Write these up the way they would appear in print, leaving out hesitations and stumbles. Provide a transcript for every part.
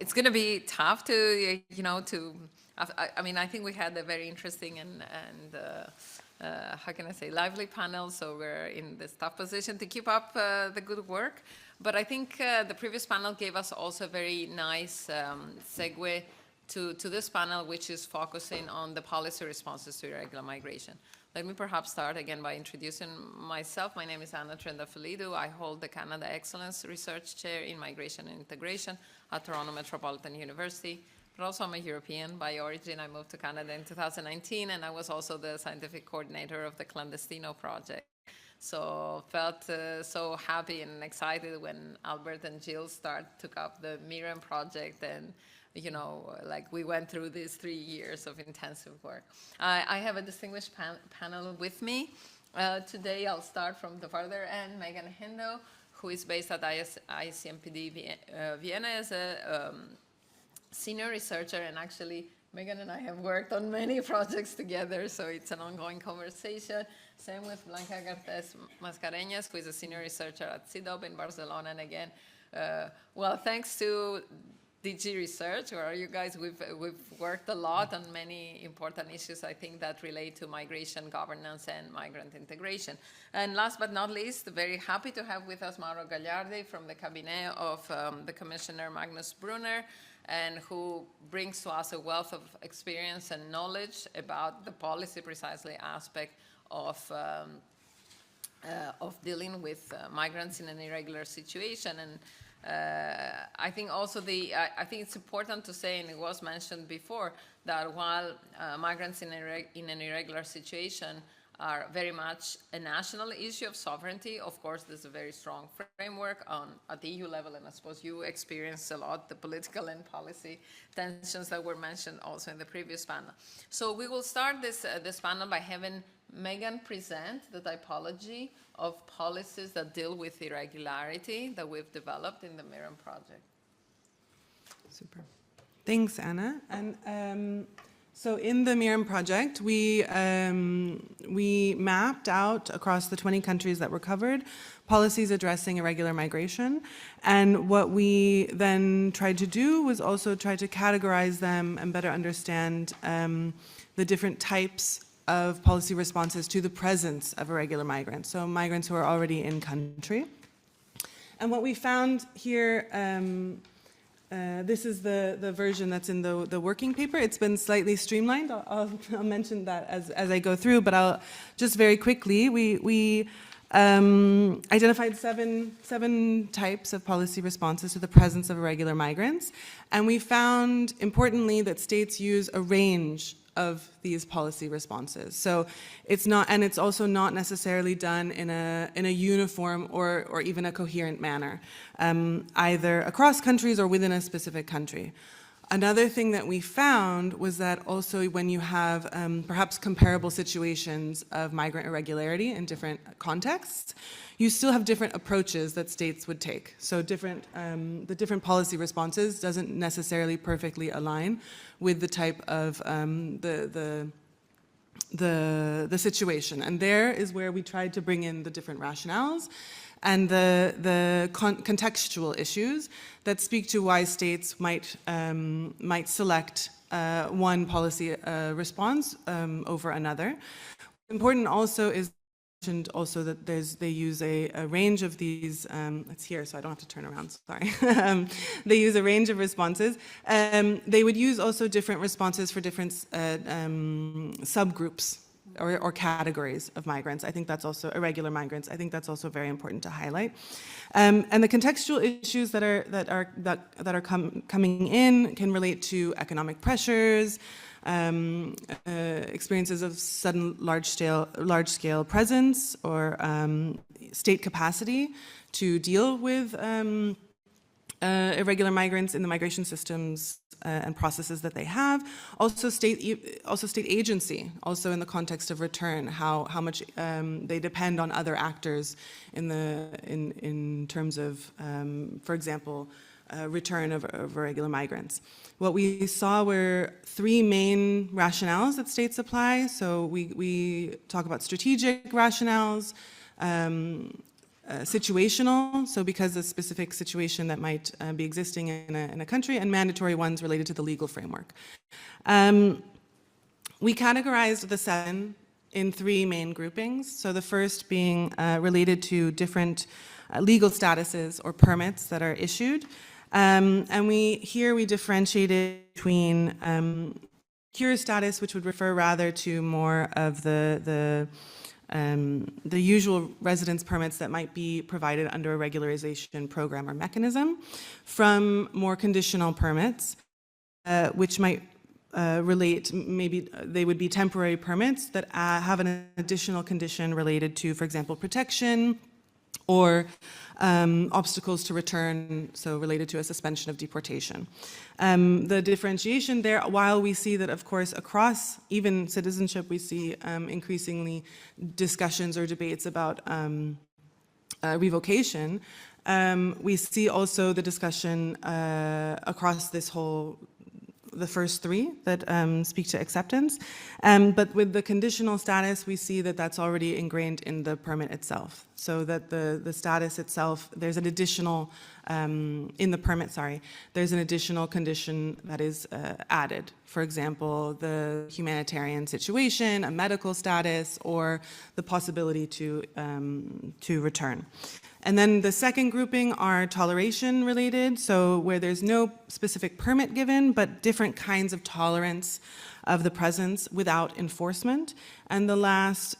it's going to be tough to, I mean, I think we had a very interesting and how can I say, lively panel, so we're in this tough position to keep up the good work. But I think the previous panel gave us also a very nice segue to this panel, which is focusing on the policy responses to irregular migration. Let me perhaps start again by introducing myself. My name is Triandafyllidou. I hold the Canada Excellence Research Chair in Migration and Integration at Toronto Metropolitan University. But also I'm a European by origin. I moved to Canada in 2019, and I was also the scientific coordinator of the Clandestino project. So felt so happy and excited when Albert and Jill took up the MirreM project, and like we went through these 3 years of intensive work. I have a distinguished panel with me. Today I'll start from the further end, Maegan Hendow, who is based at ICMPD Vienna as a senior researcher, and actually Maegan and I have worked on many projects together, so it's an ongoing conversation. Same with Blanca Garcés Mascareñas, who is a senior researcher at CIDOB in Barcelona, and again, well, thanks to DG Research, where you guys, we've worked a lot on many important issues, I think, that relate to migration governance and migrant integration. And last but not least, very happy to have with us Mauro Gagliardi from the cabinet of the Commissioner Magnus Brunner, and who brings to us a wealth of experience and knowledge about the policy precisely aspect of dealing with migrants in an irregular situation. And I think also I think it's important to say, and it was mentioned before, that while migrants in an irregular situation are very much a national issue of sovereignty, of course there's a very strong framework at the EU level, and I suppose you experienced a lot the political and policy tensions that were mentioned also in the previous panel. So we will start this panel by having Maegan present the typology of policies that deal with irregularity that we've developed in the MirreM project. Super. Thanks, Anna. And so in the MirreM project, we mapped out across the 20 countries that were covered policies addressing irregular migration. And what we then tried to do was also try to categorize them and better understand the different types of policy responses to the presence of irregular migrants, so migrants who are already in country. And what we found here, this is the version that's in the working paper. It's been slightly streamlined. I'll mention that as I go through, but I'll just very quickly, we identified seven types of policy responses to the presence of irregular migrants. And we found, importantly, that states use a range of these policy responses. So it's not, and it's also not necessarily done in a uniform or even a coherent manner, either across countries or within a specific country. Another thing that we found was that also when you have perhaps comparable situations of migrant irregularity in different contexts, you still have different approaches that states would take. So the different policy responses doesn't necessarily perfectly align with the type of the situation. And there is where we tried to bring in the different rationales and the contextual issues that speak to why states might select one policy response over another. Important also is also that they use a range of these, it's here so I don't have to turn around, sorry. They use a range of responses. They would use also different responses for different subgroups or categories of migrants. I think that's also irregular migrants. I think that's also very important to highlight. And the contextual issues that are coming in can relate to economic pressures, experiences of sudden large-scale presence, or state capacity to deal with irregular migrants in the migration systems and processes that they have. Also state agency, also in the context of return, how much they depend on other actors in terms of, for example, return of irregular migrants. What we saw were three main rationales that states apply. So we talk about strategic rationales, situational, so because of a specific situation that might be existing in a country, and mandatory ones related to the legal framework. We categorized the 7 in 3 main groupings. So the first being related to different legal statuses or permits that are issued. And here we differentiated between secure status, which would refer rather to more of the usual residence permits that might be provided under a regularization program or mechanism, from more conditional permits, which might relate, maybe they would be temporary permits that have an additional condition related to, for example, protection or obstacles to return, so related to a suspension of deportation. The differentiation there, while we see that, of course, across even citizenship, we see increasingly discussions or debates about revocation, we see also the discussion across the first 3 that speak to acceptance. But with the conditional status, we see that that's already ingrained in the permit itself. So that the status itself, there's an additional, in the permit, there's an additional condition that is added. For example, the humanitarian situation, a medical status, or the possibility to return. And then the second grouping are toleration related, so where there's no specific permit given, but different kinds of tolerance of the presence without enforcement. And the last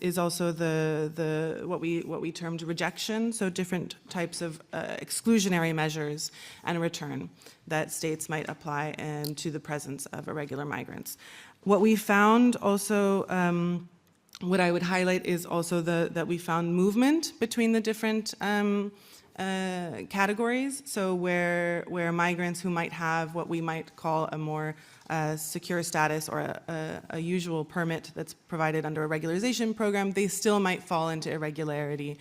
is also the what we termed rejection, so different types of exclusionary measures and return that states might apply to the presence of irregular migrants. What we found also, what I would highlight is also that we found movement between the different categories. So where migrants who might have what we might call a more secure status or a usual permit that's provided under a regularization program, they still might fall into irregularity.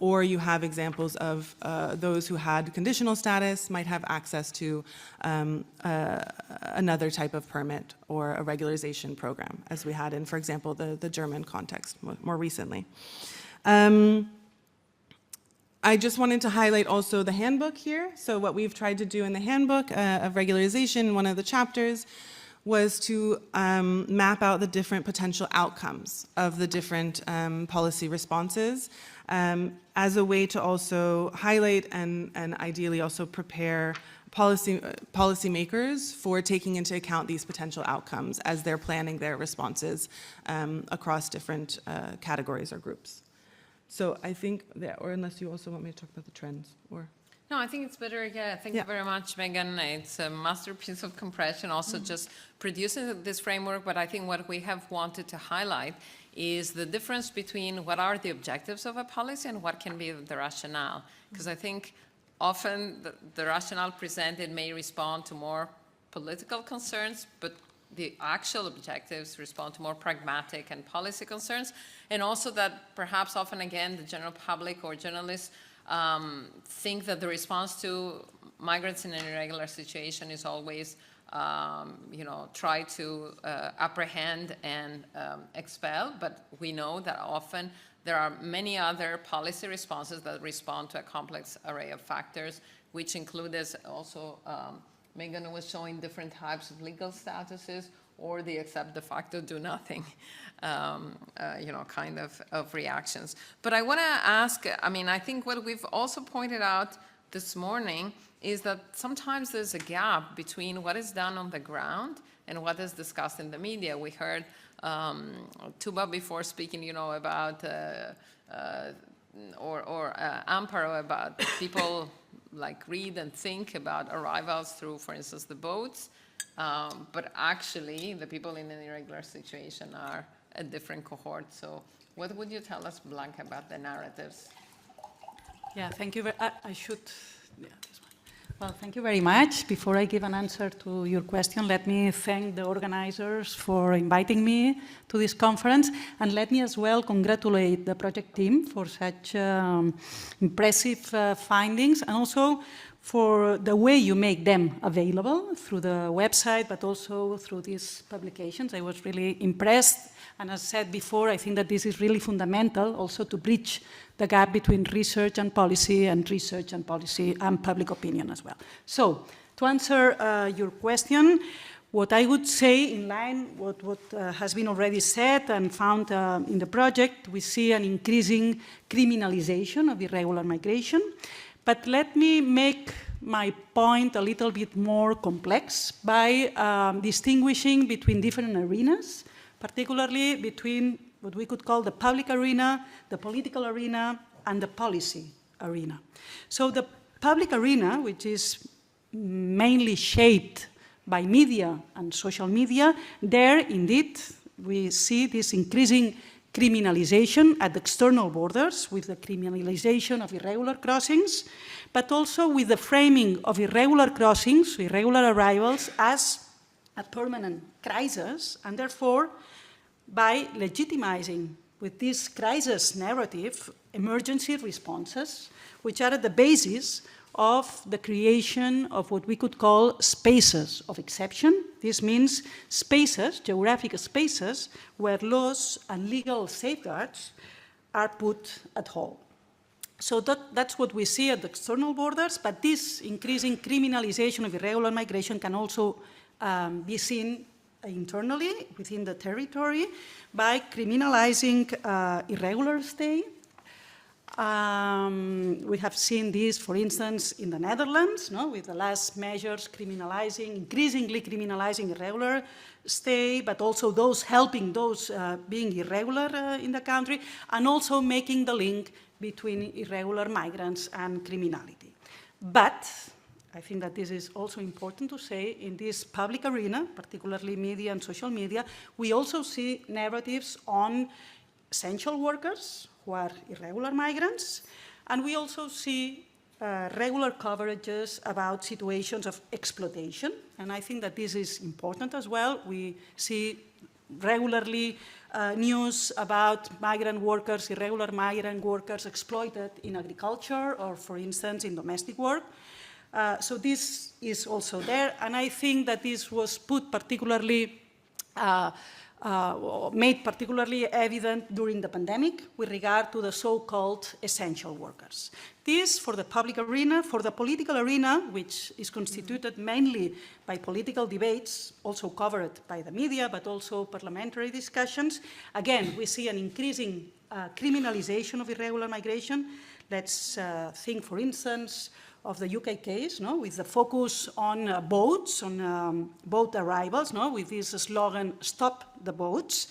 Or you have examples of those who had conditional status might have access to another type of permit or a regularization program, as we had in, for example, the German context more recently. I just wanted to highlight also the handbook here. So what we've tried to do in the handbook of regularization, one of the chapters, was to map out the different potential outcomes of the different policy responses as a way to also highlight and ideally also prepare policymakers for taking into account these potential outcomes as they're planning their responses across different categories or groups. So I think that, or unless you also want me to talk about the trends, or... No, I think it's better, yeah. Thank you very much, Maegan. It's a masterpiece of compression, also just producing this framework, but I think what we have wanted to highlight is the difference between what are the objectives of a policy and what can be the rationale. Because I think often the rationale presented may respond to more political concerns, but the actual objectives respond to more pragmatic and policy concerns, and also that perhaps often again the general public or journalists think that the response to migrants in an irregular situation is always, try to apprehend and expel, but we know that often there are many other policy responses that respond to a complex array of factors, which include, as also Maegan was showing, different types of legal statuses or the accept de facto do nothing, kind of reactions. But I want to ask, I think what we've also pointed out this morning is that sometimes there's a gap between what is done on the ground and what is discussed in the media. We heard Tuba before speaking, about, Amparo about people read and think about arrivals through, for instance, the boats. But actually, the people in an irregular situation are a different cohort. So what would you tell us, Blanca, about the narratives? Yeah, thank you. I should... Yeah, this one. Well, thank you very much. Before I give an answer to your question, let me thank the organizers for inviting me to this conference. And let me as well congratulate the project team for such impressive findings, and also for the way you make them available through the website, but also through these publications. I was really impressed. And as said before, I think that this is really fundamental also to bridge the gap between research and policy and research and policy and public opinion as well. So to answer your question, what I would say in line with what has been already said and found in the project, we see an increasing criminalization of irregular migration. But let me make my point a little bit more complex by distinguishing between different arenas, particularly between what we could call the public arena, the political arena, and the policy arena. So the public arena, which is mainly shaped by media and social media, there indeed we see this increasing criminalization at the external borders with the criminalization of irregular crossings, but also with the framing of irregular crossings, irregular arrivals, as a permanent crisis, and therefore by legitimizing with this crisis narrative emergency responses, which are at the basis of the creation of what we could call spaces of exception. This means spaces, geographic spaces, where laws and legal safeguards are put at hold. So that's what we see at the external borders, but this increasing criminalization of irregular migration can also be seen internally within the territory by criminalizing irregular stay. We have seen this, for instance, in the Netherlands, with the last measures increasingly criminalizing irregular stay, but also those helping those being irregular in the country, and also making the link between irregular migrants and criminality. But I think that this is also important to say, in this public arena, particularly media and social media, we also see narratives on essential workers who are irregular migrants, and we also see regular coverages about situations of exploitation, and I think that this is important as well. We see regularly news about migrant workers, irregular migrant workers exploited in agriculture or, for instance, in domestic work. So this is also there, and I think that this was put particularly made particularly evident during the pandemic with regard to the so-called essential workers. This for the public arena. For the political arena, which is constituted mainly by political debates, also covered by the media, but also parliamentary discussions, again, we see an increasing criminalization of irregular migration. Let's think, for instance, of the UK case, with the focus on boats, on boat arrivals, with this slogan, "Stop the boats."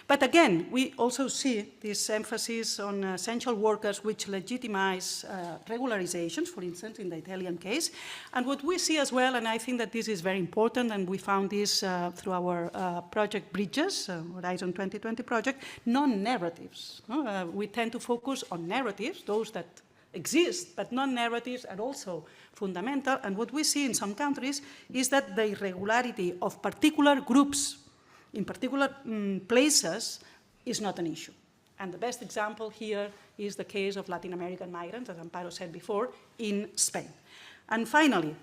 But again, we also see this emphasis on essential workers which legitimize regularizations, for instance, in the Italian case. And what we see as well, and I think that this is very important, and we found this through our project Bridges, Horizon 2020 project, non-narratives. We tend to focus on narratives, those that exist, but non-narratives are also fundamental. And what we see in some countries is that the irregularity of particular groups in particular places is not an issue. And the best example here is the case of Latin American migrants, as Amparo said before, in Spain. And finally,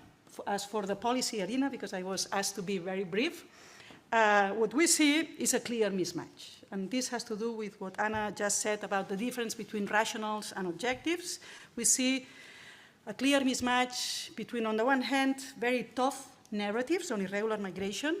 as for the policy arena, because I was asked to be very brief, what we see is a clear mismatch. And this has to do with what Anna just said about the difference between rationals and objectives. We see a clear mismatch between, on the one hand, very tough narratives on irregular migration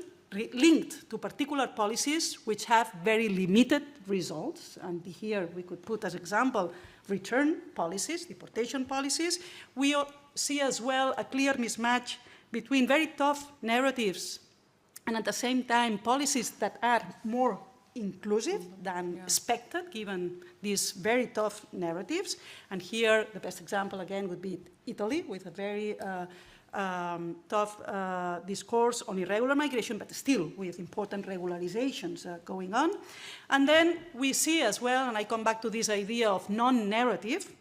linked to particular policies which have very limited results. And here we could put as example return policies, deportation policies. We see as well a clear mismatch between very tough narratives and at the same time policies that are more inclusive than expected, given these very tough narratives. And here, the best example, again, would be Italy, with a very tough discourse on irregular migration, but still with important regularizations going on. And then we see as well, and I come back to this idea of non-narrative,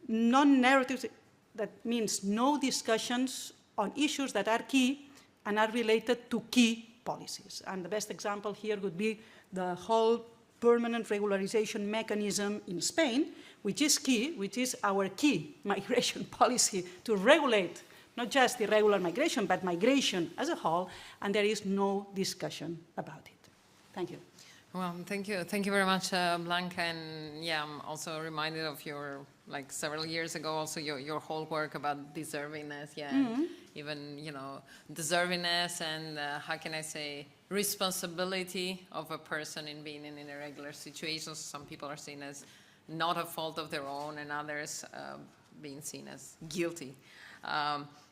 non-narrative, that means no discussions on issues that are key and are related to key policies. And the best example here would be the whole permanent regularization mechanism in Spain, which is key, which is our key migration policy to regulate not just irregular migration, but migration as a whole, and there is no discussion about it. Thank you. Well, thank you very much, Blanca, and yeah, I'm also reminded of your, like several years ago, also your whole work about deservingness, yeah, and even, you know, deservingness and how can I say, responsibility of a person in being in irregular situations. Some people are seen as not a fault of their own, and others being seen as guilty.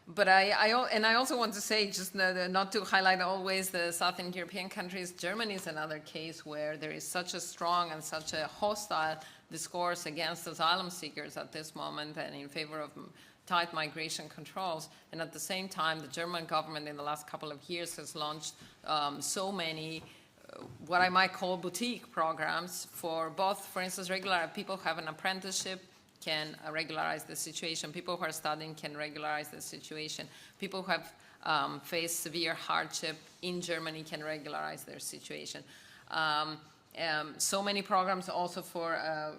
But I also want to say, just not to highlight always the Southern European countries, Germany is another case where there is such a strong and such a hostile discourse against asylum seekers at this moment and in favor of tight migration controls. And at the same time, the German government in the last couple of years has launched so many what I might call boutique programs for both, for instance, regular people who have an apprenticeship can regularize the situation. People who are studying can regularize the situation. People who have faced severe hardship in Germany can regularize their situation. So many programs also for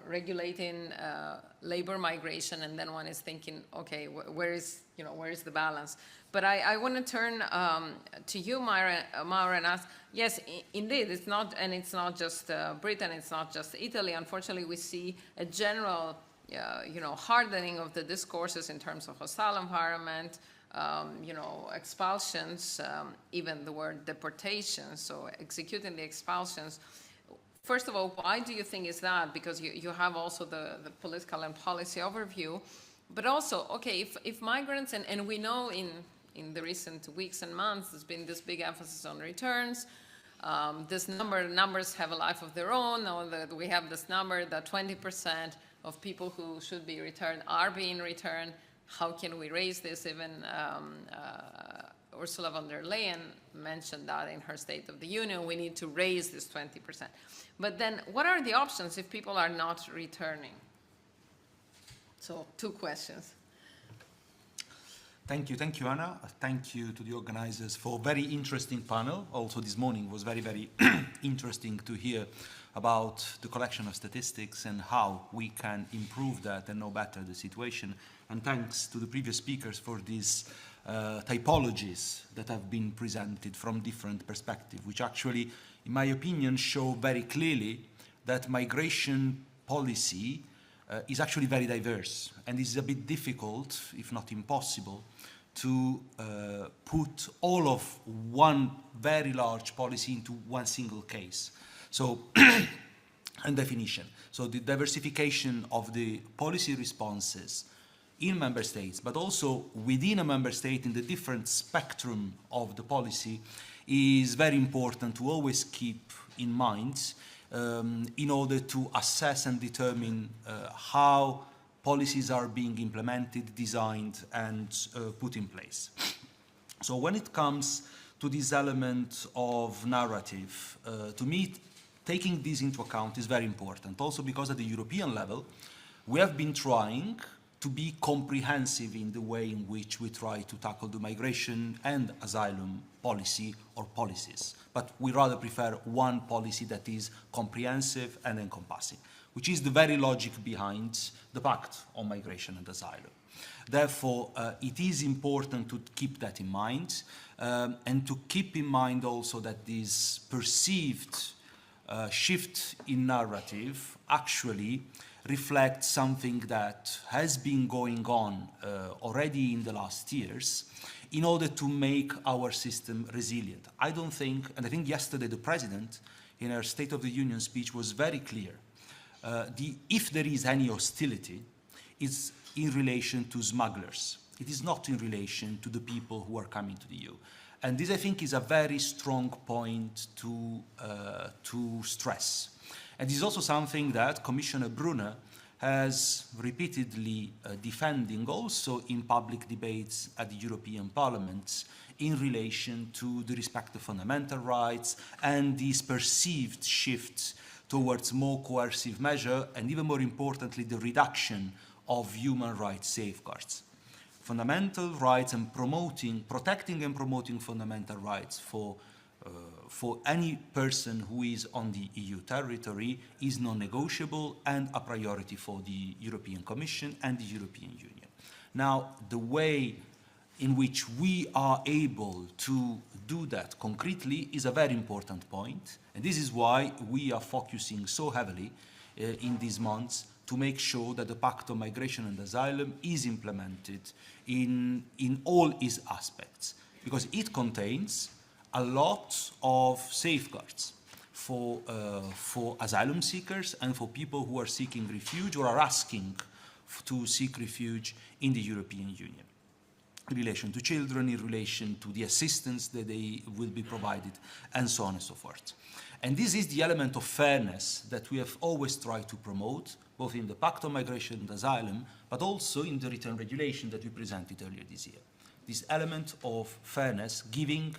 regulating labor migration, and then one is thinking, okay, where is the balance? But I want to turn to you, Mauro, and ask, yes, indeed, it's not just Britain, it's not just Italy. Unfortunately, we see a general hardening of the discourses in terms of hostile environment, expulsions, even the word deportation, so executing the expulsions. First of all, why do you think is that? Because you have also the political and policy overview, but also, okay, if migrants, and we know in the recent weeks and months, there's been this big emphasis on returns. Numbers have a life of their own. Now that we have this number that 20% of people who should be returned are being returned. How can we raise this? Even Ursula von der Leyen mentioned that in her State of the Union. We need to raise this 20%. But then what are the options if people are not returning? So 2 questions. Thank you, Anna. Thank you to the organizers for a very interesting panel. Also this morning was very, very interesting to hear about the collection of statistics and how we can improve that and know better the situation. And thanks to the previous speakers for these typologies that have been presented from different perspectives, which actually, in my opinion, show very clearly that migration policy is actually very diverse, and is a bit difficult, if not impossible, to put all of one very large policy into one single case. So, and definition. So the diversification of the policy responses in member states, but also within a member state in the different spectrum of the policy is very important to always keep in mind in order to assess and determine how policies are being implemented, designed, and put in place. So when it comes to this element of narrative, to me, taking this into account is very important, also because at the European level, we have been trying to be comprehensive in the way in which we try to tackle the migration and asylum policy or policies. But we rather prefer one policy that is comprehensive and encompassing, which is the very logic behind the Pact on Migration and Asylum. Therefore, it is important to keep that in mind, and to keep in mind also that this perceived shift in narrative actually reflects something that has been going on already in the last years in order to make our system resilient. I don't think, and I think yesterday the President in her State of the Union speech was very clear, if there is any hostility, it's in relation to smugglers. It is not in relation to the people who are coming to the EU. And this, I think, is a very strong point to stress. And this is also something that Commissioner Brunner has repeatedly defending also in public debates at the European Parliament in relation to the respect of fundamental rights and these perceived shifts towards more coercive measure, and even more importantly, the reduction of human rights safeguards. Fundamental rights and protecting and promoting fundamental rights for for any person who is on the EU territory is non-negotiable and a priority for the European Commission and the European Union. Now, the way in which we are able to do that concretely is a very important point, and this is why we are focusing so heavily in these months to make sure that the Pact on Migration and Asylum is implemented in all its aspects, because it contains a lot of safeguards for asylum seekers and for people who are seeking refuge or are asking to seek refuge in the European Union, in relation to children, in relation to the assistance that they will be provided, and so on and so forth. And this is the element of fairness that we have always tried to promote, both in the Pact on Migration and Asylum, but also in the return regulation that we presented earlier this year. This element of fairness, giving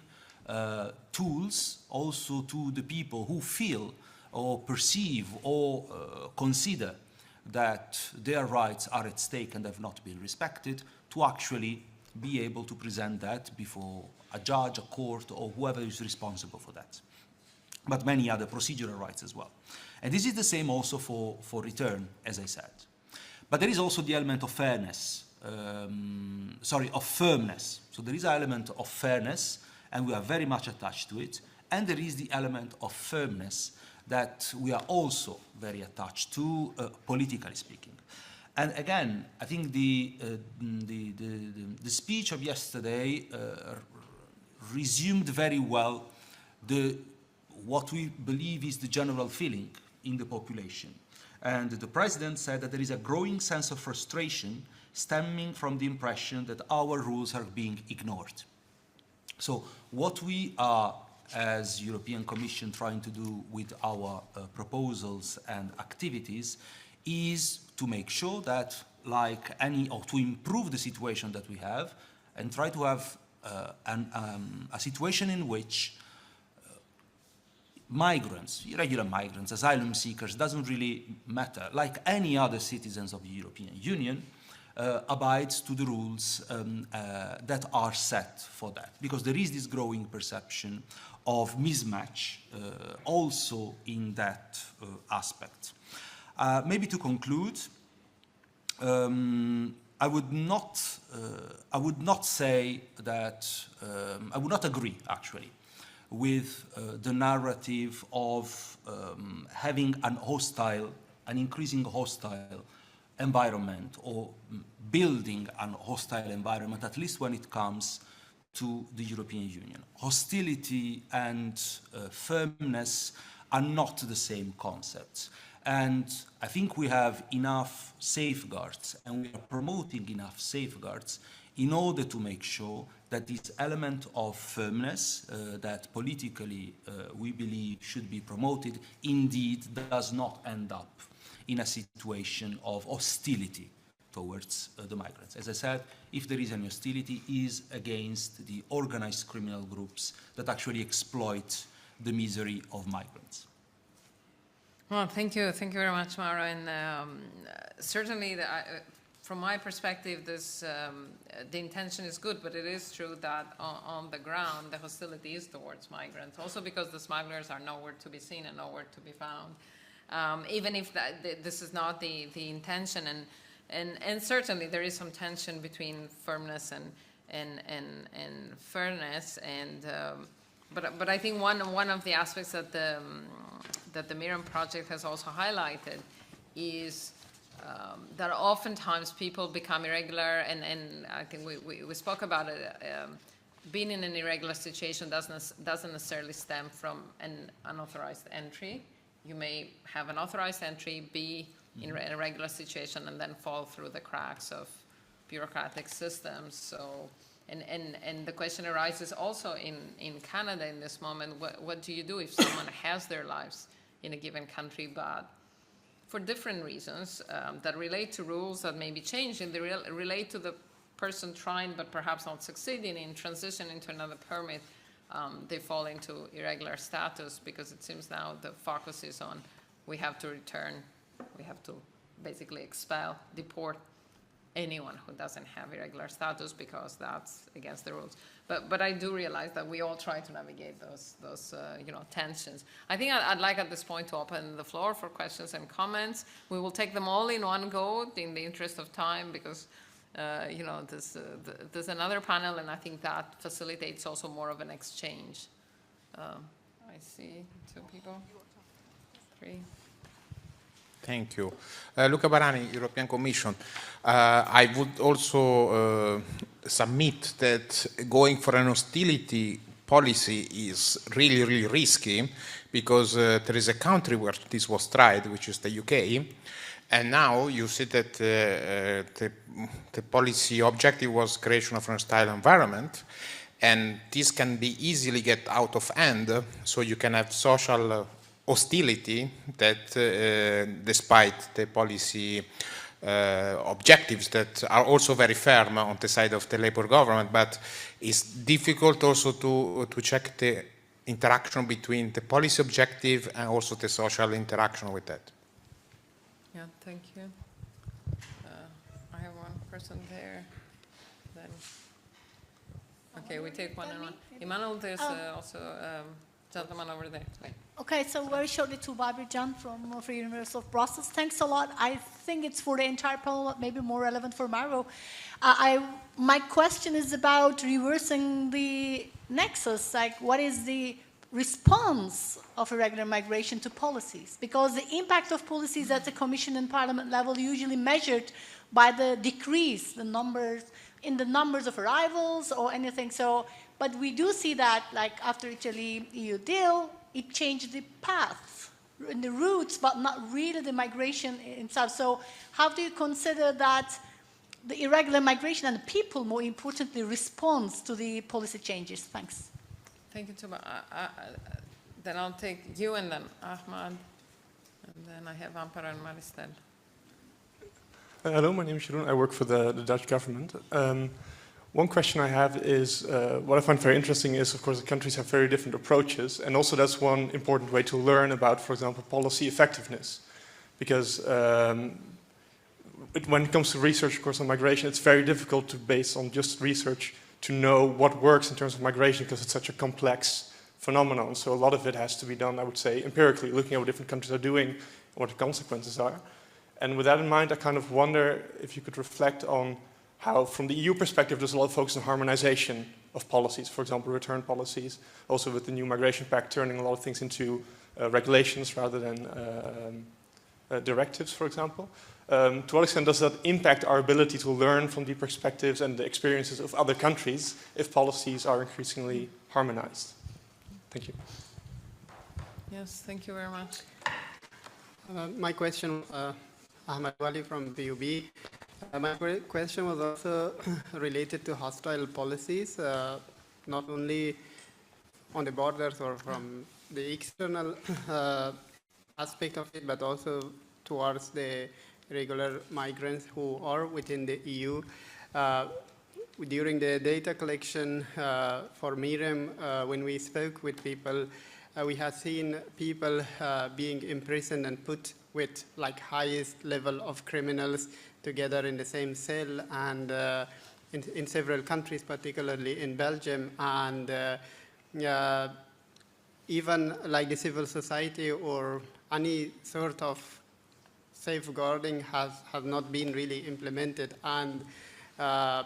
tools also to the people who feel or perceive or consider that their rights are at stake and have not been respected, to actually be able to present that before a judge, a court, or whoever is responsible for that. But many other procedural rights as well. And this is the same also for return, as I said. But there is also the element of fairness, of firmness. So there is an element of fairness, and we are very much attached to it. And there is the element of firmness that we are also very attached to, politically speaking. And again, I think the speech of yesterday resumed very well what we believe is the general feeling in the population. And the President said that there is a growing sense of frustration stemming from the impression that our rules are being ignored. So what we are, as European Commission, trying to do with our proposals and activities is to make sure that, to improve the situation that we have and try to have a situation in which migrants, irregular migrants, asylum seekers, doesn't really matter, like any other citizens of the European Union, abides to the rules that are set for that. Because there is this growing perception of mismatch also in that aspect. Maybe to conclude, I would not say that, I would not agree actually with the narrative of having an increasing hostile environment, or building an hostile environment, at least when it comes to the European Union. Hostility and firmness are not the same concepts. And I think we have enough safeguards, and we are promoting enough safeguards in order to make sure that this element of firmness that politically we believe should be promoted indeed does not end up in a situation of hostility towards the migrants. As I said, if there is any hostility, is against the organized criminal groups that actually exploit the misery of migrants. Well, thank you very much, Mauro. And certainly, from my perspective, the intention is good, but it is true that on the ground, the hostility is towards migrants, also because the smugglers are nowhere to be seen and nowhere to be found. Even if this is not the intention, and certainly there is some tension between firmness and fairness, but I think one of the aspects that the MirreM project has also highlighted is that oftentimes people become irregular, and I think we spoke about it. Being in an irregular situation doesn't necessarily stem from an unauthorized entry. You may have an authorized entry, be in a regular situation, and then fall through the cracks of bureaucratic systems. So, and the question arises also in Canada in this moment, what do you do if someone has their lives in a given country, but for different reasons that relate to rules that may be changed, and they relate to the person trying but perhaps not succeeding in transition into another permit, they fall into irregular status, because it seems now the focus is on we have to return, we have to basically expel, deport anyone who doesn't have irregular status, because that's against the rules. But I do realize that we all try to navigate those tensions. I think I'd like at this point to open the floor for questions and comments. We will take them all in one go in the interest of time, because there's another panel, and I think that facilitates also more of an exchange. I see 2 people, 3. Thank you. Luca Barani, European Commission. I would also submit that going for an hostility policy is really, really risky, because there is a country where this was tried, which is the UK, and now you see that the policy objective was creation of an hostile environment, and this can be easily get out of hand, so you can have social hostility that, despite the policy objectives that are also very firm on the side of the Labour government, but it's difficult also to check the interaction between the policy objective and also the social interaction with that. Yeah, thank you. I have one person there. Then, okay, we take one and one. Emmanuel, there's also gentleman over there. Okay, so very shortly to Barbara John from Free University of Brussels. Thanks a lot. I think it's for the entire panel, maybe more relevant for Mauro. My question is about reversing the nexus. Like, what is the response of irregular migration to policies? Because the impact of policies at the Commission and Parliament level usually measured by the decrease, in the numbers of arrivals or anything. So, but we do see that, like after Italy-EU deal, it changed the path and the routes, but not really the migration itself. So how do you consider that the irregular migration and the people, more importantly, responds to the policy changes? Thanks. Thank you, Tuba. Then I'll take you, and then Ahmad, and then I have Amparo and Maristel. Hello, my name is Jeroen. I work for the Dutch government. One question I have is, what I find very interesting is, of course, the countries have very different approaches, and also that's one important way to learn about, for example, policy effectiveness. Because when it comes to research, of course, on migration, it's very difficult to base on just research to know what works in terms of migration, because it's such a complex phenomenon. So a lot of it has to be done, I would say, empirically, looking at what different countries are doing and what the consequences are. And with that in mind, I kind of wonder if you could reflect on how, from the EU perspective, there's a lot of focus on harmonization of policies, for example, return policies, also with the new migration pact turning a lot of things into regulations rather than directives, for example. To what extent does that impact our ability to learn from the perspectives and the experiences of other countries if policies are increasingly harmonized? Thank you. Yes, thank you very much. My question, Ahmad Wali from PUB. My question was also related to hostile policies, not only on the borders or from the external aspect of it, but also towards the regular migrants who are within the EU. During the data collection for MirreM, when we spoke with people, we have seen people being imprisoned and put with like highest level of criminals together in the same cell, and in several countries, particularly in Belgium, and even like the civil society or any sort of safeguarding has not been really implemented, and a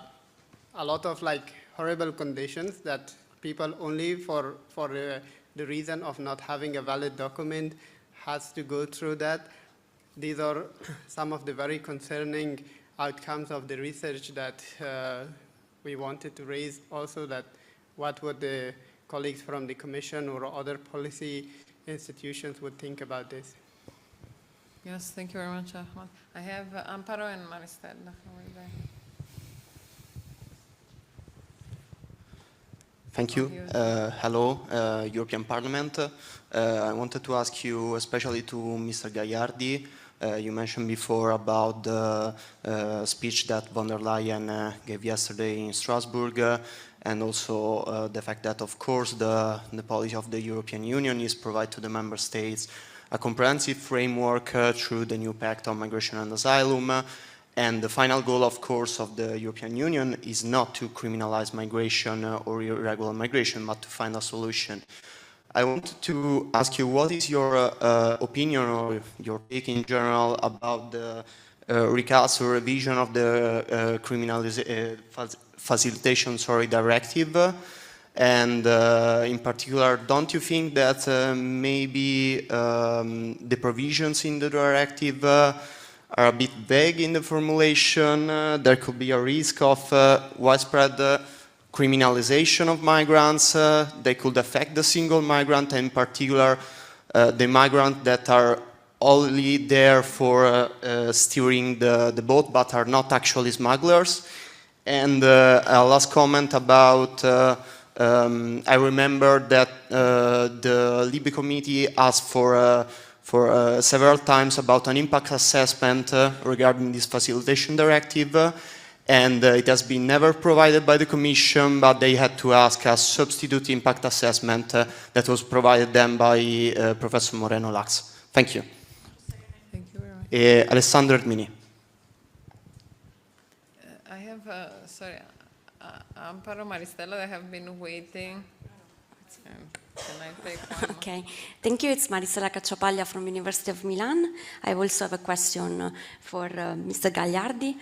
lot of like horrible conditions that people only for the reason of not having a valid document has to go through that. These are some of the very concerning outcomes of the research that we wanted to raise also, that what would the colleagues from the Commission or other policy institutions would think about this. Yes, thank you very much, Ahmad. I have Amparo and Maristel. Thank you. Hello, European Parliament. I wanted to ask you, especially to Mr. Gagliardi, you mentioned before about the speech that von der Leyen gave yesterday in Strasbourg, and also the fact that, of course, the policy of the European Union is provide to the member states a comprehensive framework through the new Pact on Migration and Asylum, And the final goal, of course, of the European Union is not to criminalize migration or irregular migration, but to find a solution. I wanted to ask you, what is your opinion or your take in general about the recast or revision of the facilitation directive? And in particular, don't you think that maybe the provisions in the directive are a bit vague in the formulation? There could be a risk of widespread criminalization of migrants. They could affect the single migrant, in particular the migrants that are only there for steering the boat but are not actually smugglers. And a last comment about I remember that the Libe Committee asked for several times about an impact assessment regarding this facilitation directive, and it has been never provided by the Commission, but they had to ask a substitute impact assessment that was provided them by Professor Moreno Lax. Thank you. Thank you very much. Alessandro Ermini. I have, sorry, Amparo, Maristella, they have been waiting. Can I take one? Okay, thank you. It's Maristella Cacciapaglia from University of Milan. I also have a question for Mr. Gagliardi.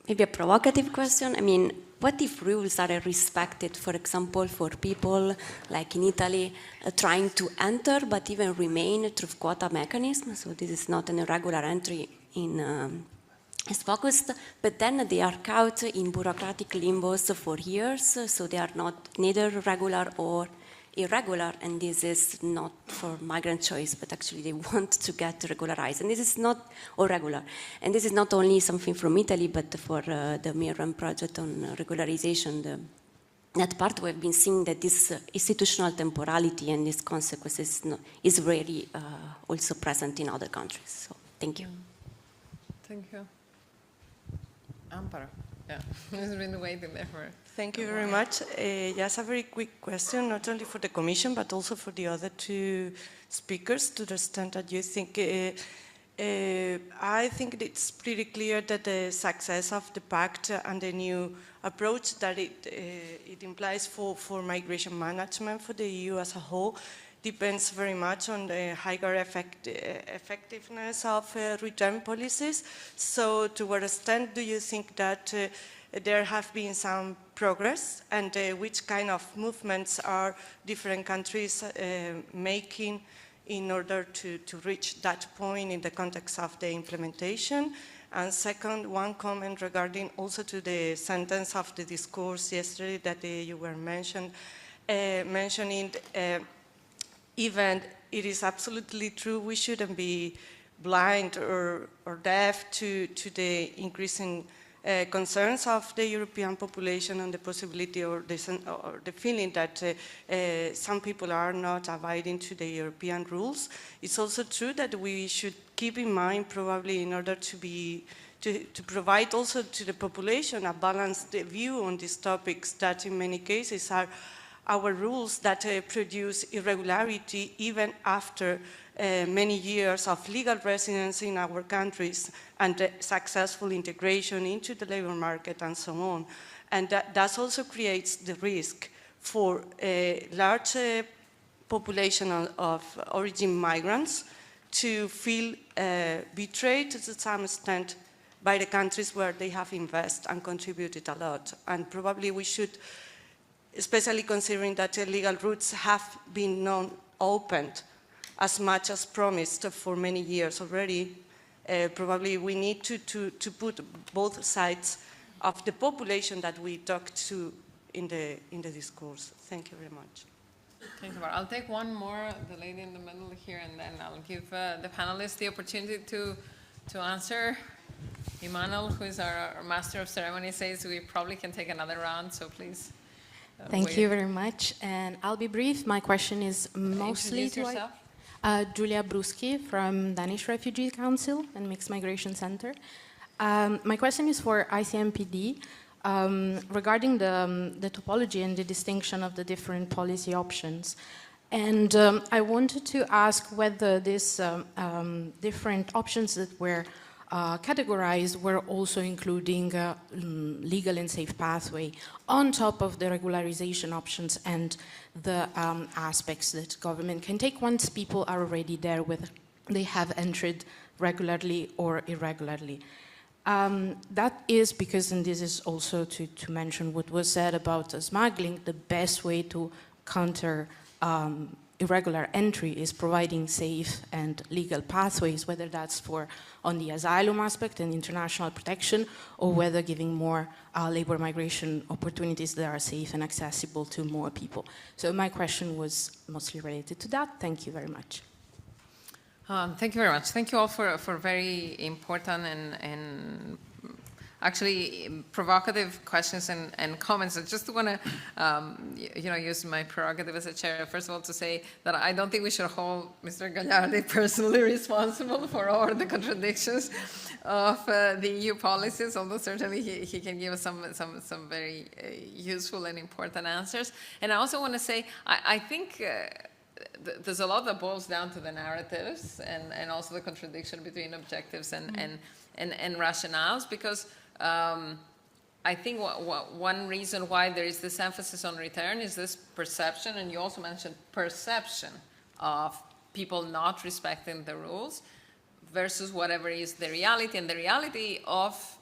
Maybe a provocative question. I mean, what if rules are respected, for example, for people like in Italy trying to enter but even remain through quota mechanism? So this is not an irregular entry in is focused, but then they are caught in bureaucratic limbos for years, so they are not neither regular or irregular, and this is not for migrant choice, but actually they want to get regularized, and this is not or regular. And this is not only something from Italy, but for the MirreM project on regularization, that part we've been seeing that this institutional temporality and this consequences is really also present in other countries. So thank you. Thank you. Amparo. Yeah, he's been waiting there for. Thank you very much. Just a very quick question, not only for the Commission, but also for the other two speakers, to the extent that you think. I think it's pretty clear that the success of the pact and the new approach that it implies for migration management for the EU as a whole depends very much on the higher effectiveness of return policies. So to what extent do you think that there have been some progress, and which kind of movements are different countries making in order to reach that point in the context of the implementation? And second, one comment regarding also to the sentence of the discourse yesterday that you were mentioning, even it is absolutely true, we shouldn't be blind or deaf to the increasing concerns of the European population and the possibility or the feeling that some people are not abiding to the European rules. It's also true that we should keep in mind, probably in order to provide also to the population a balanced view on these topics, that in many cases are our rules that produce irregularity even after many years of legal residence in our countries and successful integration into the labor market and so on. And that also creates the risk for a large population of origin migrants to feel betrayed to some extent by the countries where they have invested and contributed a lot. And probably we should, especially considering that legal routes have been non-opened as much as promised for many years already, probably we need to put both sides of the population that we talked to in the discourse. Thank you very much. Thank you. I'll take one more, the lady in the middle here, and then I'll give the panelists the opportunity to answer. Emmanuel, who is our master of ceremony, says we probably can take another round, so please. Thank you very much, and I'll be brief. My question is mostly to yourself. Julia Bruski from Danish Refugee Council and Mixed Migration Center. My question is for ICMPD regarding the topology and the distinction of the different policy options. And I wanted to ask whether these different options that were categorized, we're also including legal and safe pathway on top of the regularization options and the aspects that government can take once people are already there, whether they have entered regularly or irregularly. That is because, and this is also to mention what was said about smuggling, the best way to counter irregular entry is providing safe and legal pathways, whether that's for on the asylum aspect and international protection, or whether giving more labor migration opportunities that are safe and accessible to more people. So my question was mostly related to that. Thank you very much. Thank you very much. Thank you all for very important and actually provocative questions and comments. I just want to, use my prerogative as a chair, first of all, to say that I don't think we should hold Mr. Gagliardi personally responsible for all the contradictions of the EU policies, although certainly he can give us some very useful and important answers. And I also want to say, I think there's a lot that boils down to the narratives and also the contradiction between objectives and rationales, because I think one reason why there is this emphasis on return is this perception, and you also mentioned perception of people not respecting the rules versus whatever is the reality. And the reality of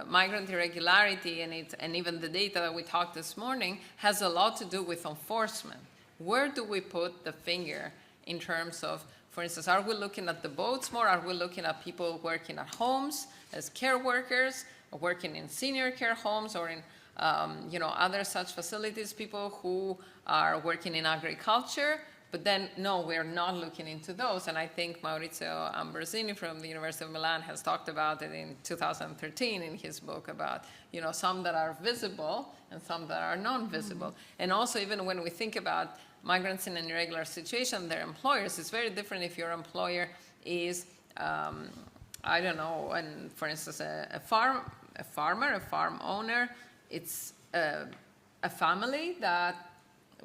migrant irregularity and even the data that we talked this morning has a lot to do with enforcement. Where do we put the finger in terms of, for instance, are we looking at the boats more? Are we looking at people working at homes as care workers, or working in senior care homes, or in other such facilities, people who are working in agriculture? But then, no, we're not looking into those. And I think Maurizio Ambrosini from the University of Milan has talked about it in 2013 in his book about, some that are visible and some that are non-visible. And also, even when we think about migrants in an irregular situation, their employers, it's very different if your employer is, I don't know, and for instance, a farmer, a farm owner. It's a family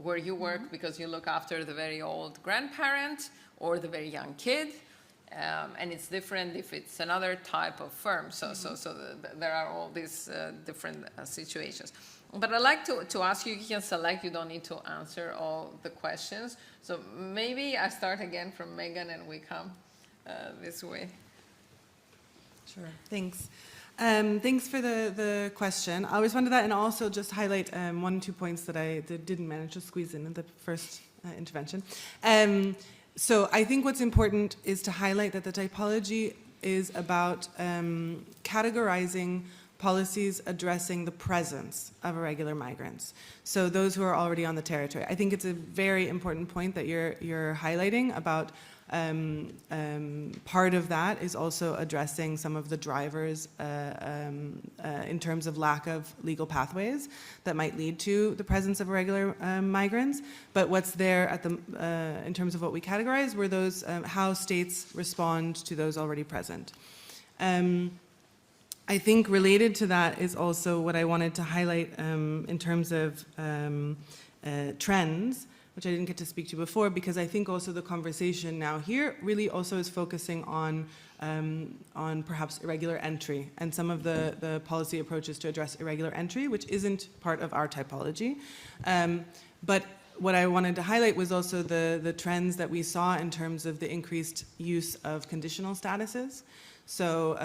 where you work because you look after the very old grandparent or the very young kid, and it's different if it's another type of firm. So there are all these different situations. But I'd like to ask you can select, you don't need to answer all the questions. So maybe I start again from Maegan and we come this way. Sure, thanks. Thanks for the question. I'll respond to that and also just highlight 1 or 2 points that I didn't manage to squeeze in the first intervention. So I think what's important is to highlight that the typology is about categorizing policies addressing the presence of irregular migrants. So those who are already on the territory. I think it's a very important point that you're highlighting about part of that is also addressing some of the drivers in terms of lack of legal pathways that might lead to the presence of irregular migrants. But what's there at in terms of what we categorize were those how states respond to those already present. I think related to that is also what I wanted to highlight in terms of trends, which I didn't get to speak to before, because I think also the conversation now here really also is focusing on perhaps irregular entry and some of the policy approaches to address irregular entry, which isn't part of our typology. But what I wanted to highlight was also the trends that we saw in terms of the increased use of conditional statuses. So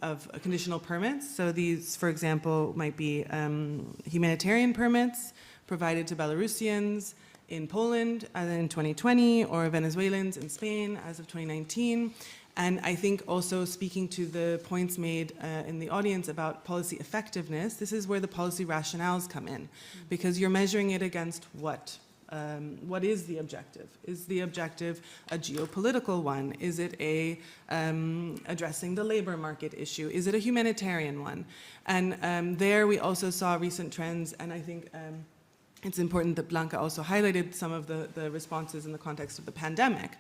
of conditional permits. So these, for example, might be humanitarian permits provided to Belarusians in Poland in 2020, or Venezuelans in Spain as of 2019. And I think also speaking to the points made in the audience about policy effectiveness, this is where the policy rationales come in, because you're measuring it against what? What is the objective? Is the objective a geopolitical one? Is it addressing the labor market issue? Is it a humanitarian one? And there we also saw recent trends, and I think it's important that Blanca also highlighted some of the responses in the context of the pandemic,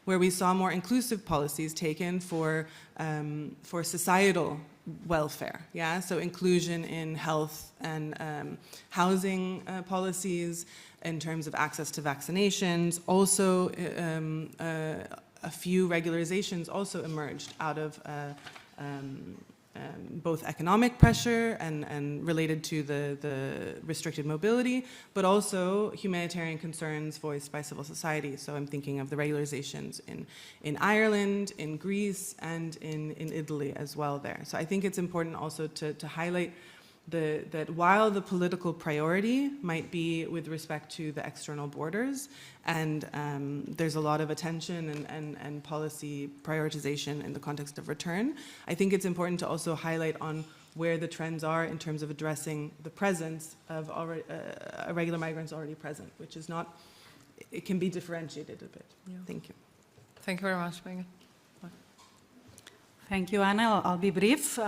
where we saw more inclusive policies taken for societal welfare, yeah? So inclusion in health and housing policies, in terms of access to vaccinations. Also, a few regularizations also emerged out of both economic pressure and related to the restricted mobility, but also humanitarian concerns voiced by civil society. So I'm thinking of the regularizations in Ireland, in Greece, and in Italy as well there. So I think it's important also to highlight that while the political priority might be with respect to the external borders, and there's a lot of attention and policy prioritization in the context of return, I think it's important to also highlight on where the trends are in terms of addressing the presence of irregular migrants already present, which is not, it can be differentiated a bit. Yeah. Thank you. Thank you very much, Megan. Thank you, Anna. I'll be brief.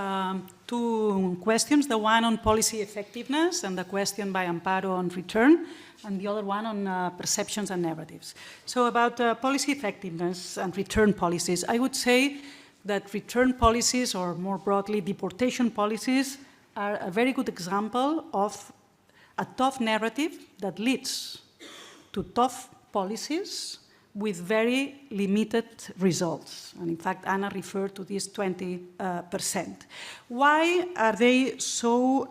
Two questions, the one on policy effectiveness and the question by Amparo on return, and the other one on perceptions and narratives. So about policy effectiveness and return policies, I would say that return policies, or more broadly, deportation policies, are a very good example of a tough narrative that leads to tough policies with very limited results. And in fact, Anna referred to this 20%. Why are they so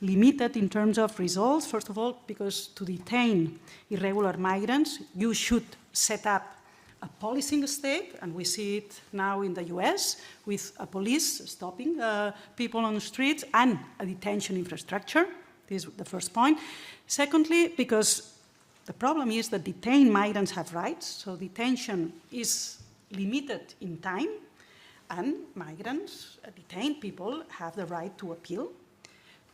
limited in terms of results? First of all, because to detain irregular migrants, you should set up a policing state, and we see it now in the US with a police stopping people on the streets and a detention infrastructure. This is the first point. Secondly, because the problem is that detained migrants have rights, so detention is limited in time, and migrants, detained people, have the right to appeal.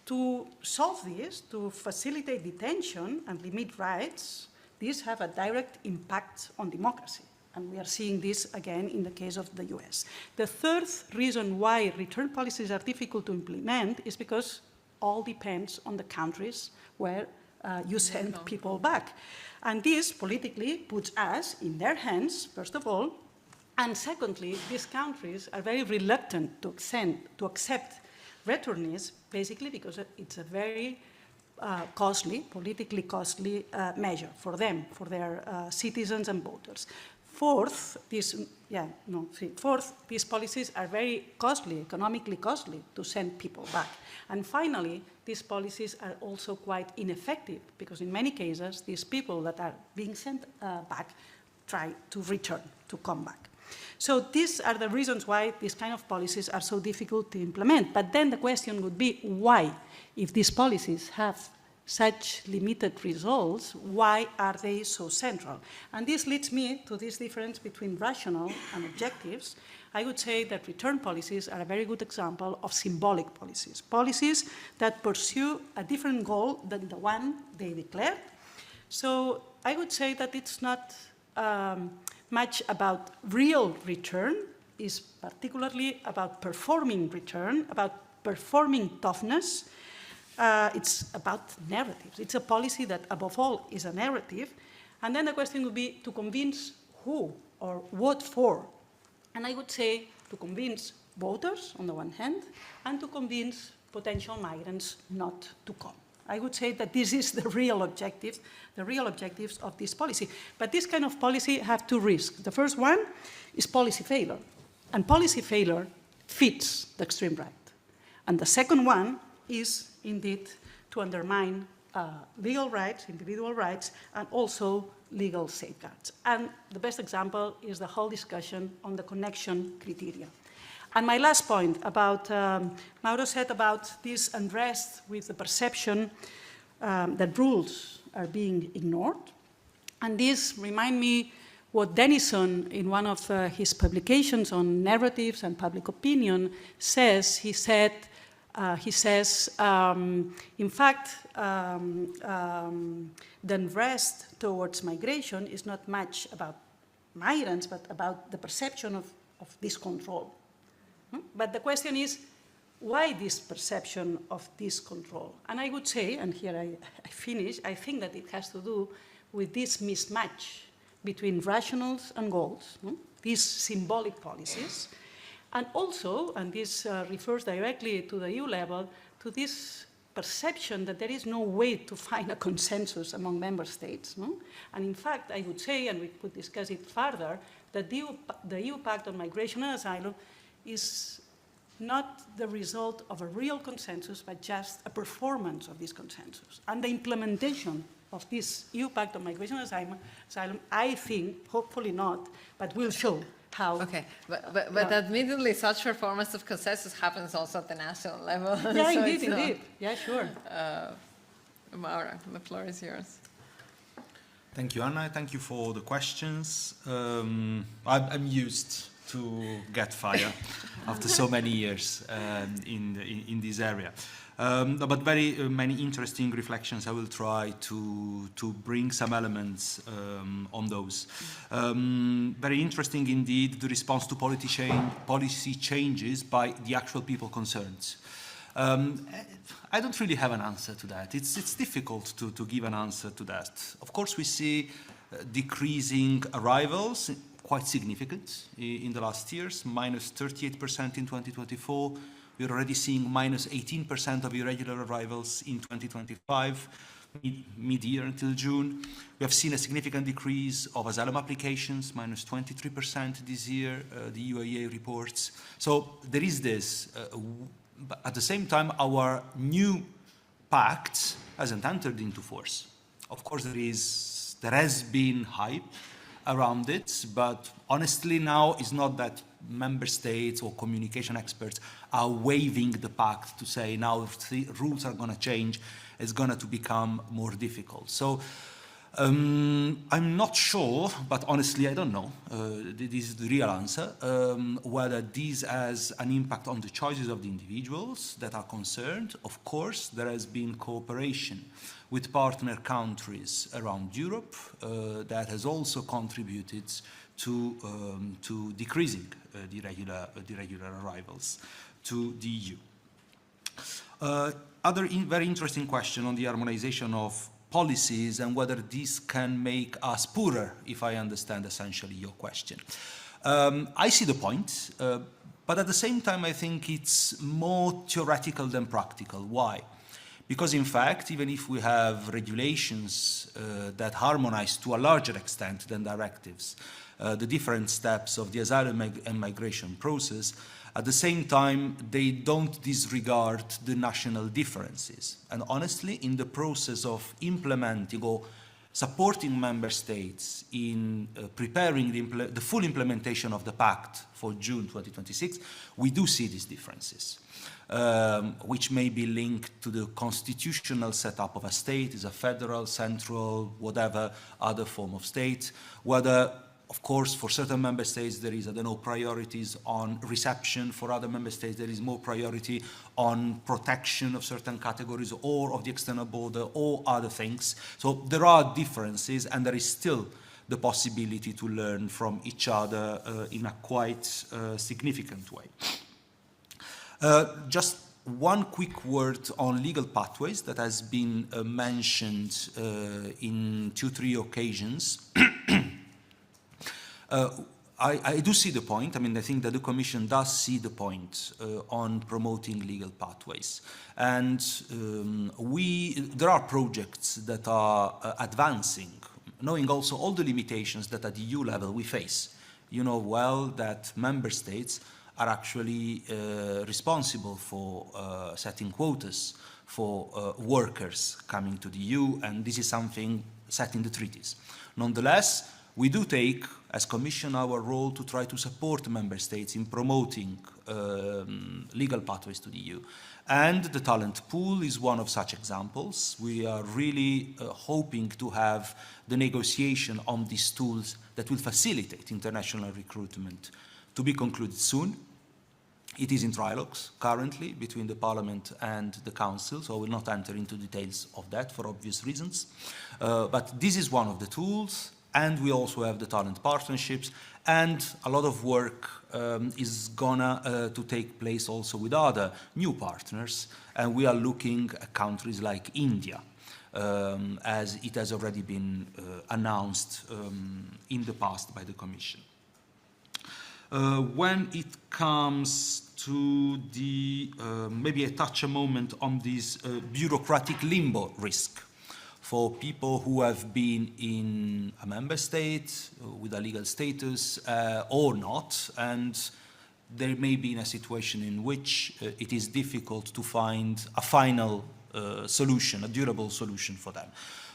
To solve this, to facilitate detention and limit rights, these have a direct impact on democracy, and we are seeing this again in the case of the US. The third reason why return policies are difficult to implement is because all depends on the countries where you send people back. And this politically puts us in their hands, first of all, and secondly, these countries are very reluctant to accept returnees, basically because it's a very politically costly measure for them, for their citizens and voters. Fourth, these policies are very costly, economically costly, to send people back. And finally, these policies are also quite ineffective, because in many cases, these people that are being sent back try to return, to come back. So these are the reasons why these kind of policies are so difficult to implement. But then the question would be, why, if these policies have such limited results, why are they so central? And this leads me to this difference between rational and objectives. I would say that return policies are a very good example of symbolic policies, policies that pursue a different goal than the one they declared. So I would say that it's not much about real return, it's particularly about performing return, about performing toughness. It's about narratives. It's a policy that, above all, is a narrative. And then the question would be to convince who or what for. And I would say to convince voters, on the one hand, and to convince potential migrants not to come. I would say that this is the real objectives of this policy. But this kind of policy have two risks. The first one is policy failure. And policy failure fits the extreme right. And the second one is indeed to undermine legal rights, individual rights, and also legal safeguards. And the best example is the whole discussion on the connection criteria. And my last point about, Mauro said about this unrest with the perception that rules are being ignored. And this reminds me what Denison, in one of his publications on narratives and public opinion, says. He says, in fact, the unrest towards migration is not much about migrants, but about the perception of discontrol. But the question is, why this perception of discontrol? And I would say, and here I finish, I think that it has to do with this mismatch between rationals and goals, these symbolic policies, and also, and this refers directly to the EU level, to this perception that there is no way to find a consensus among member states. And in fact, I would say, and we could discuss it further, that the EU Pact on Migration and Asylum is not the result of a real consensus, but just a performance of this consensus. And the implementation of this EU Pact on Migration and Asylum, I think, hopefully not, but will show how. Okay, but admittedly, such performance of consensus happens also at the national level. Yeah, So indeed. Yeah, sure. Mauro, the floor is yours. Thank you, Anna. Thank you for the questions. I'm used to get fire after so many years in this area. But very many interesting reflections. I will try to bring some elements on those. Very interesting indeed, the response to policy changes by the actual people concerned. I don't really have an answer to that. It's difficult to give an answer to that. Of course, we see decreasing arrivals, quite significant in the last years, minus 38% in 2024. We're already seeing minus 18% of irregular arrivals in 2025, mid-year until June. We have seen a significant decrease of asylum applications, minus 23% this year, the UAE reports. So there is this. But at the same time, our new pact hasn't entered into force. Of course, there has been hype around it, but honestly now it's not that member states or communication experts are waving the pact to say now if the rules are going to change, it's going to become more difficult. So I'm not sure, but honestly I don't know, this is the real answer, whether this has an impact on the choices of the individuals that are concerned. Of course, there has been cooperation with partner countries around Europe that has also contributed to decreasing the irregular arrivals to the EU. Other very interesting question on the harmonization of policies and whether this can make us poorer, if I understand essentially your question. I see the point, but at the same time I think it's more theoretical than practical. Why? Because in fact, even if we have regulations that harmonize to a larger extent than directives, the different steps of the asylum and migration process, at the same time, they don't disregard the national differences. And honestly, in the process of implementing or supporting member states in preparing the full implementation of the pact for June 2026, we do see these differences, which may be linked to the constitutional setup of a state, is a federal, central, whatever other form of state, whether of course, for certain member states, there is, I don't know, priorities on reception. For other member states, there is more priority on protection of certain categories or of the external border or other things. So there are differences, and there is still the possibility to learn from each other in a quite significant way. Just one quick word on legal pathways that has been mentioned in 2-3 occasions. I do see the point. I mean, I think that the Commission does see the point on promoting legal pathways. And there are projects that are advancing, knowing also all the limitations that at the EU level we face. You know well that member states are actually responsible for setting quotas for workers coming to the EU, and this is something set in the treaties. Nonetheless, we do take, as Commission, our role to try to support member states in promoting legal pathways to the EU. And the talent pool is one of such examples. We are really hoping to have the negotiation on these tools that will facilitate international recruitment to be concluded soon. It is in trilogues currently between the Parliament and the Council, so I will not enter into details of that for obvious reasons. But this is one of the tools. And we also have the talent partnerships, and a lot of work is gonna to take place also with other new partners, and we are looking at countries like India, as it has already been announced in the past by the Commission. When it comes to the, maybe I touch a moment on this bureaucratic limbo risk. For people who have been in a member state with a legal status or not, and they may be in a situation in which it is difficult to find a final solution, a durable solution for them.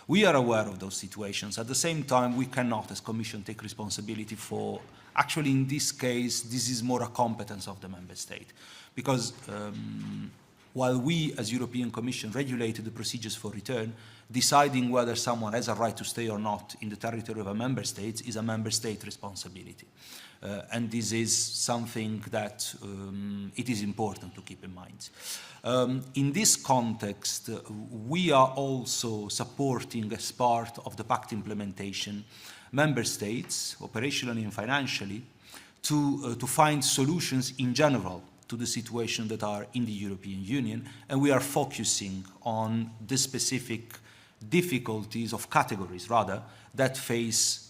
We are aware of those situations. At the same time, we cannot, as Commission, take responsibility for, actually in this case, this is more a competence of the Member State. Because while we, as European Commission, regulated the procedures for return, deciding whether someone has a right to stay or not in the territory of a Member State is a Member State responsibility. And this is something that it is important to keep in mind. In this context, we are also supporting, as part of the Pact implementation, Member States, operationally and financially, to find solutions in general to the situation that are in the European Union, and we are focusing on the specific difficulties of categories, rather, that face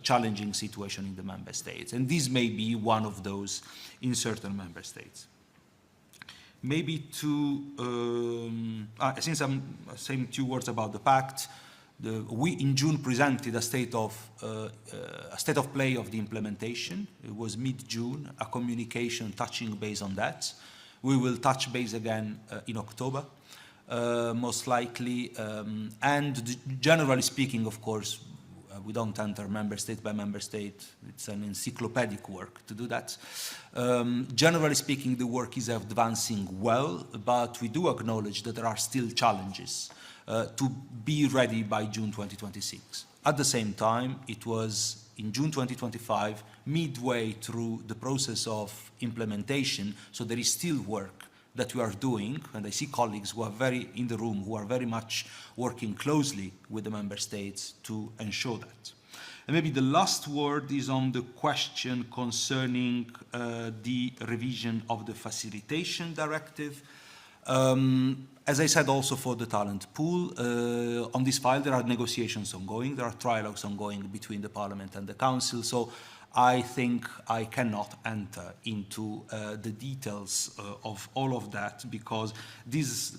challenging situation in the Member States. And this may be one of those in certain Member States. Maybe to, since I'm saying 2 words about the Pact, we in June presented a state of play of the implementation. It was mid-June, a communication touching base on that. We will touch base again in October, most likely. And generally speaking, of course, we don't enter Member State by Member State. It's an encyclopedic work to do that. Generally speaking, the work is advancing well, but we do acknowledge that there are still challenges to be ready by June 2026. At the same time, it was in June 2025, midway through the process of implementation, so there is still work that we are doing, and I see colleagues who are in the room who are very much working closely with the Member States to ensure that. And maybe the last word is on the question concerning the revision of the Facilitation Directive. As I said also for the talent pool, on this file there are negotiations ongoing, there are trilogues ongoing between the Parliament and the Council, so I think I cannot enter into the details of all of that, because these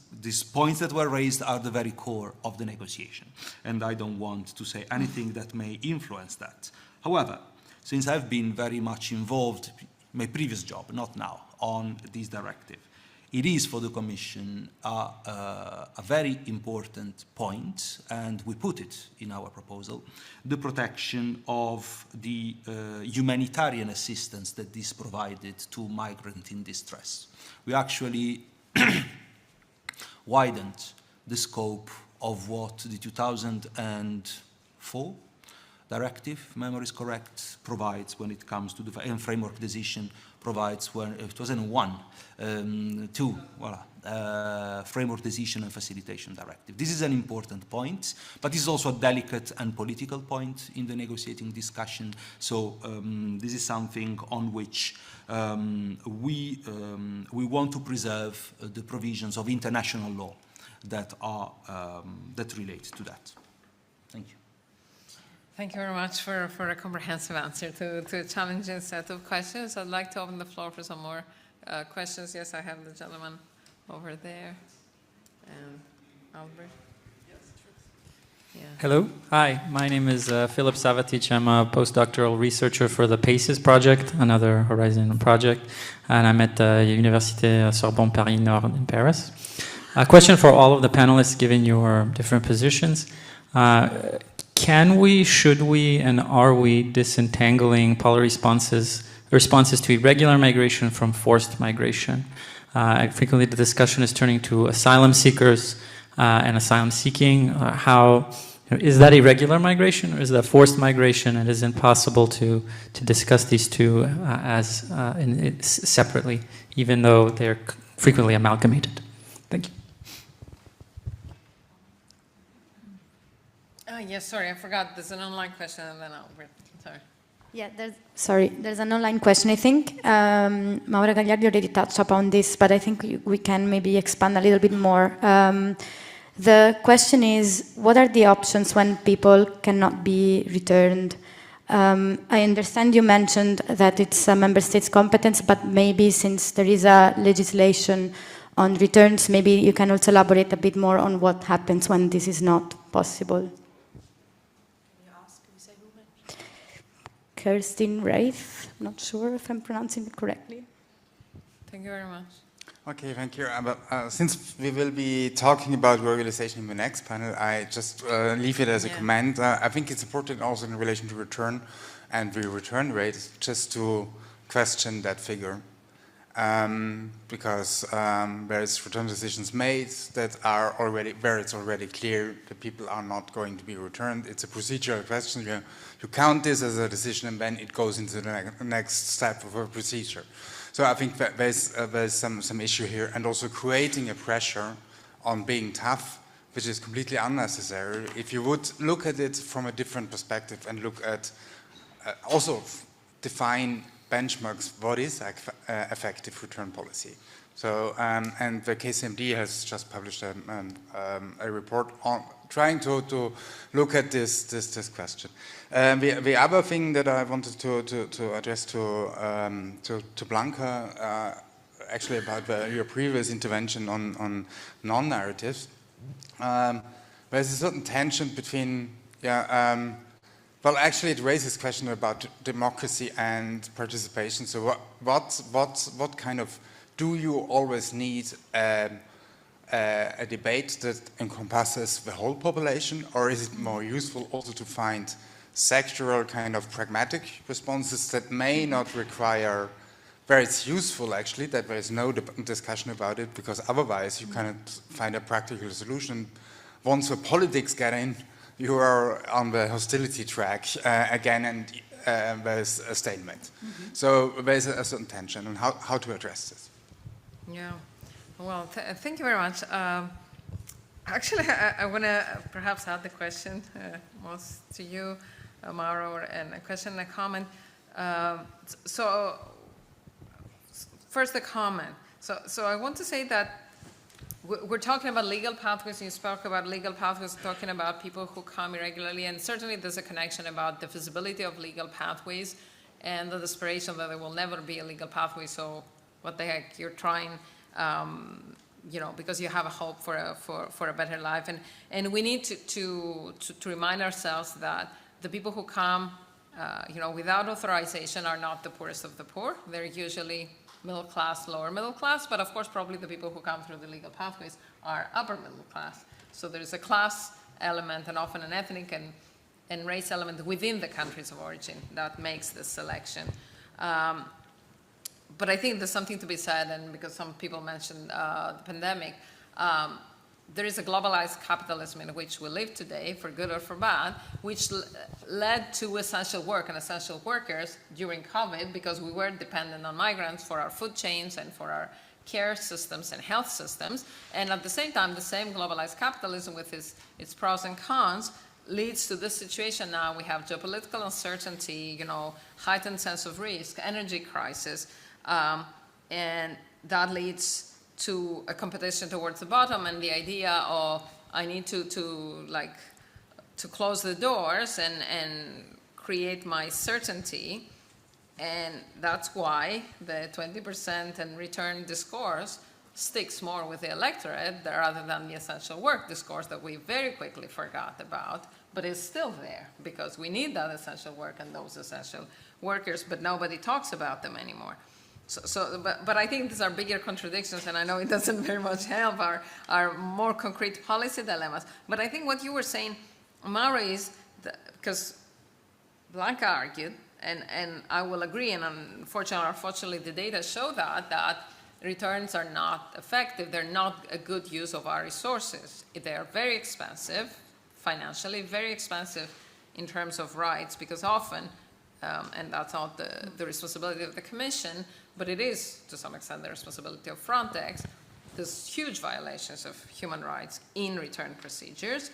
points that were raised are the very core of the negotiation, and I don't want to say anything that may influence that. However, since I've been very much involved in my previous job, not now, on this directive, it is for the Commission a very important point, and we put it in our proposal, the protection of the humanitarian assistance that is provided to migrants in distress. We actually widened the scope of what the 2004 directive, if memory is correct, provides when it comes to the framework decision provides when 2001 framework decision and facilitation directive. This is an important point, but this is also a delicate and political point in the negotiating discussion. So this is something on which we want to preserve the provisions of international law that are that relate to that. Thank you. Thank you very much for a comprehensive answer to a challenging set of questions. I'd like to open the floor for some more questions. Yes, I have the gentleman over there. And Albert. Yeah. Hello. Hi, my name is Filip Savatic. I'm a postdoctoral researcher for the PACES project, another Horizon project, and I'm at Université Sorbonne Paris Nord in Paris. A question for all of the panelists, given your different positions. Can we, should we, and are we disentangling responses to irregular migration from forced migration? Frequently the discussion is turning to asylum seekers and asylum seeking. Is that irregular migration or is that forced migration? And is it possible to discuss these two separately, even though they're frequently amalgamated? Thank you. Yes, sorry, I forgot. There's an online question, and then Albert. Sorry. Yeah, there's an online question. I think Mauro Gagliardi already touched upon this, but I think we can maybe expand a little bit more. The question is, what are the options when people cannot be returned? I understand you mentioned that it's a member state's competence, but maybe since there is a legislation on returns, maybe you can also elaborate a bit more on what happens when this is not possible. Kirsten Wraith, I'm not sure if I'm pronouncing it correctly. Thank you very much. Okay, thank you. Since we will be talking about regularization in the next panel, I just leave it as a comment. I think it's important also in relation to return and the return rate, just to question that figure. Because there is return decisions made that are already, where it's already clear that people are not going to be returned. It's a procedural question. You count this as a decision and then it goes into the next step of a procedure. So I think that there's some issue here, and also creating a pressure on being tough, which is completely unnecessary. If you would look at it from a different perspective and look at, also define benchmarks, what is effective return policy. So, and the KCMD has just published a report on trying to look at this question. The other thing that I wanted to address to Blanca, actually about your previous intervention on non-narratives, there's a certain tension between, well, actually, it raises question about democracy and participation. So, what kind of, do you always need a debate that encompasses the whole population, or is it more useful also to find sectoral kind of pragmatic responses that may not require, where it's useful actually that there is no discussion about it, because otherwise you cannot find a practical solution. Once the politics get in, you are on the hostility track again, and there's a stalemate. So there's a certain tension on how to address this. Yeah, well, thank you very much. Actually, I want to perhaps add the question most to you, Mauro, and a question and a comment. So first the comment. So I want to say that we're talking about legal pathways, and you spoke about legal pathways, talking about people who come irregularly, and certainly there's a connection about the feasibility of legal pathways and the desperation that there will never be a legal pathway, so what the heck, you're trying, you know, because you have a hope for a better life. And we need to remind ourselves that the people who come, you know, without authorization are not the poorest of the poor. They're usually middle class, lower middle class, but of course probably the people who come through the legal pathways are upper middle class. So there's a class element and often an ethnic and race element within the countries of origin that makes this selection. But I think there's something to be said, and because some people mentioned the pandemic, there is a globalized capitalism in which we live today, for good or for bad, which led to essential work and essential workers during COVID, because we were dependent on migrants for our food chains and for our care systems and health systems. And at the same time, the same globalized capitalism with its pros and cons leads to this situation now. We have geopolitical uncertainty, you know, heightened sense of risk, energy crisis, and that leads to a competition towards the bottom, and the idea of I need to close the doors and create my certainty, and that's why the 20% and return discourse sticks more with the electorate rather than the essential work discourse that we very quickly forgot about, but is still there because we need that essential work and those essential workers, but nobody talks about them anymore. But I think these are bigger contradictions, and I know it doesn't very much help our more concrete policy dilemmas. But I think what you were saying, Mauro, is because Blanca argued, and I will agree, and unfortunately or fortunately the data show that returns are not effective. They're not a good use of our resources. They are very expensive, financially, very expensive in terms of rights, because often, and that's not the responsibility of the Commission, but it is, to some extent, the responsibility of Frontex. There's huge violations of human rights in return procedures,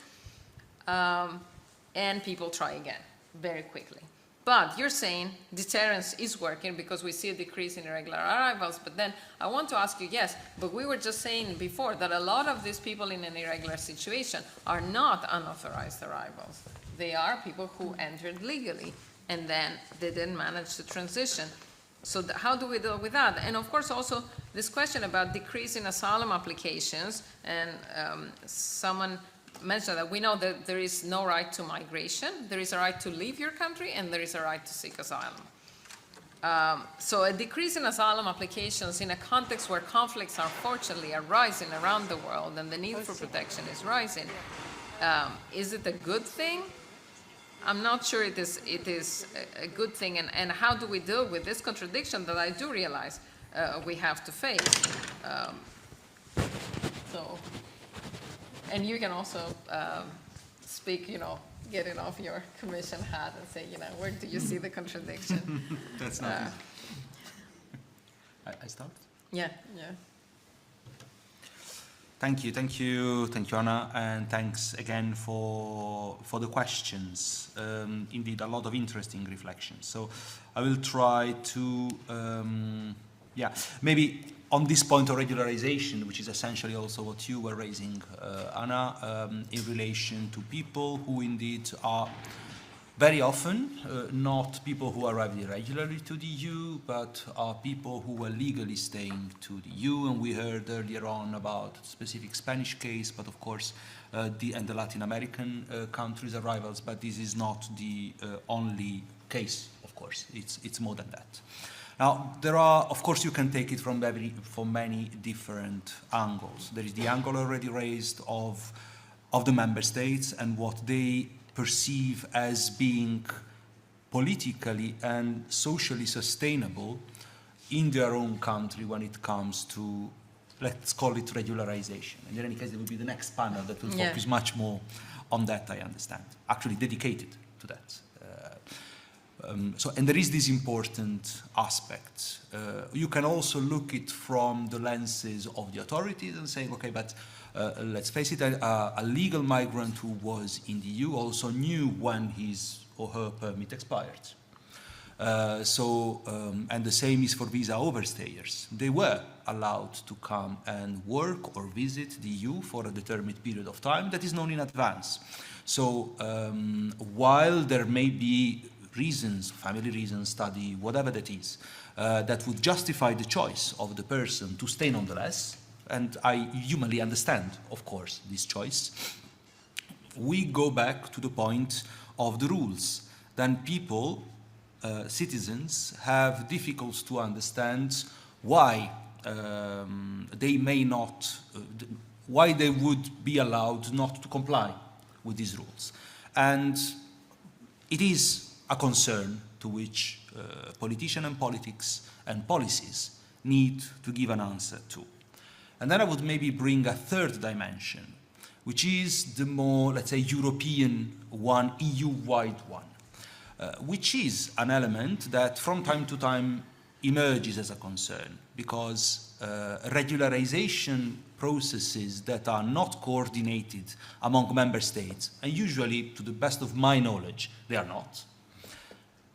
and people try again very quickly. But you're saying deterrence is working because we see a decrease in irregular arrivals, but then I want to ask you, yes, but we were just saying before that a lot of these people in an irregular situation are not unauthorized arrivals. They are people who entered legally, and then they didn't manage to transition. So how do we deal with that? And of course also this question about decrease in asylum applications, and someone mentioned that we know that there is no right to migration, there is a right to leave your country, and there is a right to seek asylum. So a decrease in asylum applications in a context where conflicts unfortunately are rising around the world and the need for protection is rising. Is it a good thing? I'm not sure it is a good thing, and how do we deal with this contradiction that I do realize we have to face? And you can also speak, getting off your commission hat and say, where do you see the contradiction? That's not I start? Yeah. Thank you, Anna, and thanks again for the questions. Indeed, a lot of interesting reflections. So I will try to, maybe on this point of regularization, which is essentially also what you were raising, Anna, in relation to people who indeed are very often not people who arrived irregularly to the EU, but are people who were legally staying to the EU. And we heard earlier on about specific Spanish case, but of course, and the Latin American countries' arrivals. But this is not the only case, of course. It's more than that. Now, there are, of course, you can take it from many different angles. There is the angle already raised of the member states and what they perceive as being politically and socially sustainable in their own country when it comes to, let's call it regularization. And in any case, there will be the next panel that will focus much more on that, I understand, actually dedicated to that. And there is this important aspect. You can also look it from the lenses of the authorities and say, okay, but let's face it, a legal migrant who was in the EU also knew when his or her permit expired. And the same is for visa overstayers. They were allowed to come and work or visit the EU for a determined period of time that is known in advance. So while there may be reasons, family reasons, study, whatever that is, that would justify the choice of the person to stay nonetheless, and I humanly understand, of course, this choice, we go back to the point of the rules. Then people, citizens, have difficulties to understand why they may not, why they would be allowed not to comply with these rules. And it is a concern to which politicians and politics and policies need to give an answer to. And then I would maybe bring a third dimension, which is the more, let's say, European one, EU-wide one, which is an element that from time to time emerges as a concern, because regularization processes that are not coordinated among member states, and usually, to the best of my knowledge, they are not,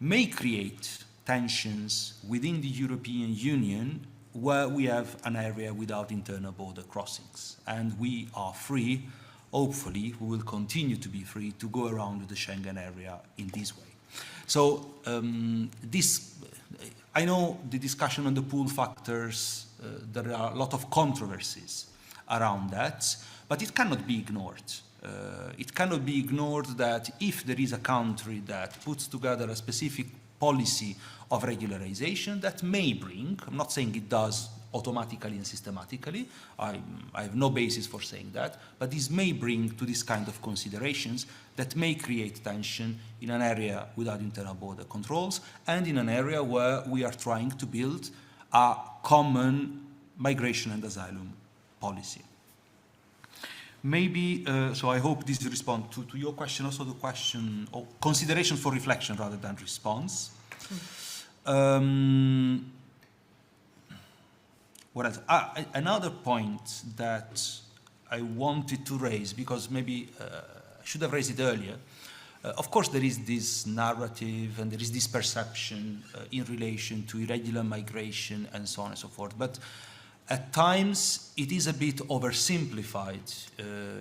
may create tensions within the European Union where we have an area without internal border crossings. And we are free, hopefully, we will continue to be free to go around the Schengen area in this way. So I know the discussion on the pull factors, there are a lot of controversies around that, but it cannot be ignored. It cannot be ignored that if there is a country that puts together a specific policy of regularization that may bring, I'm not saying it does automatically and systematically, I have no basis for saying that, but this may bring to this kind of considerations that may create tension in an area without internal border controls and in an area where we are trying to build a common migration and asylum policy. Maybe, so I hope this responds to your question, also the question, or consideration for reflection rather than response. What else? Another point that I wanted to raise, because maybe I should have raised it earlier. Of course, there is this narrative and there is this perception in relation to irregular migration and so on and so forth. But at times, it is a bit oversimplified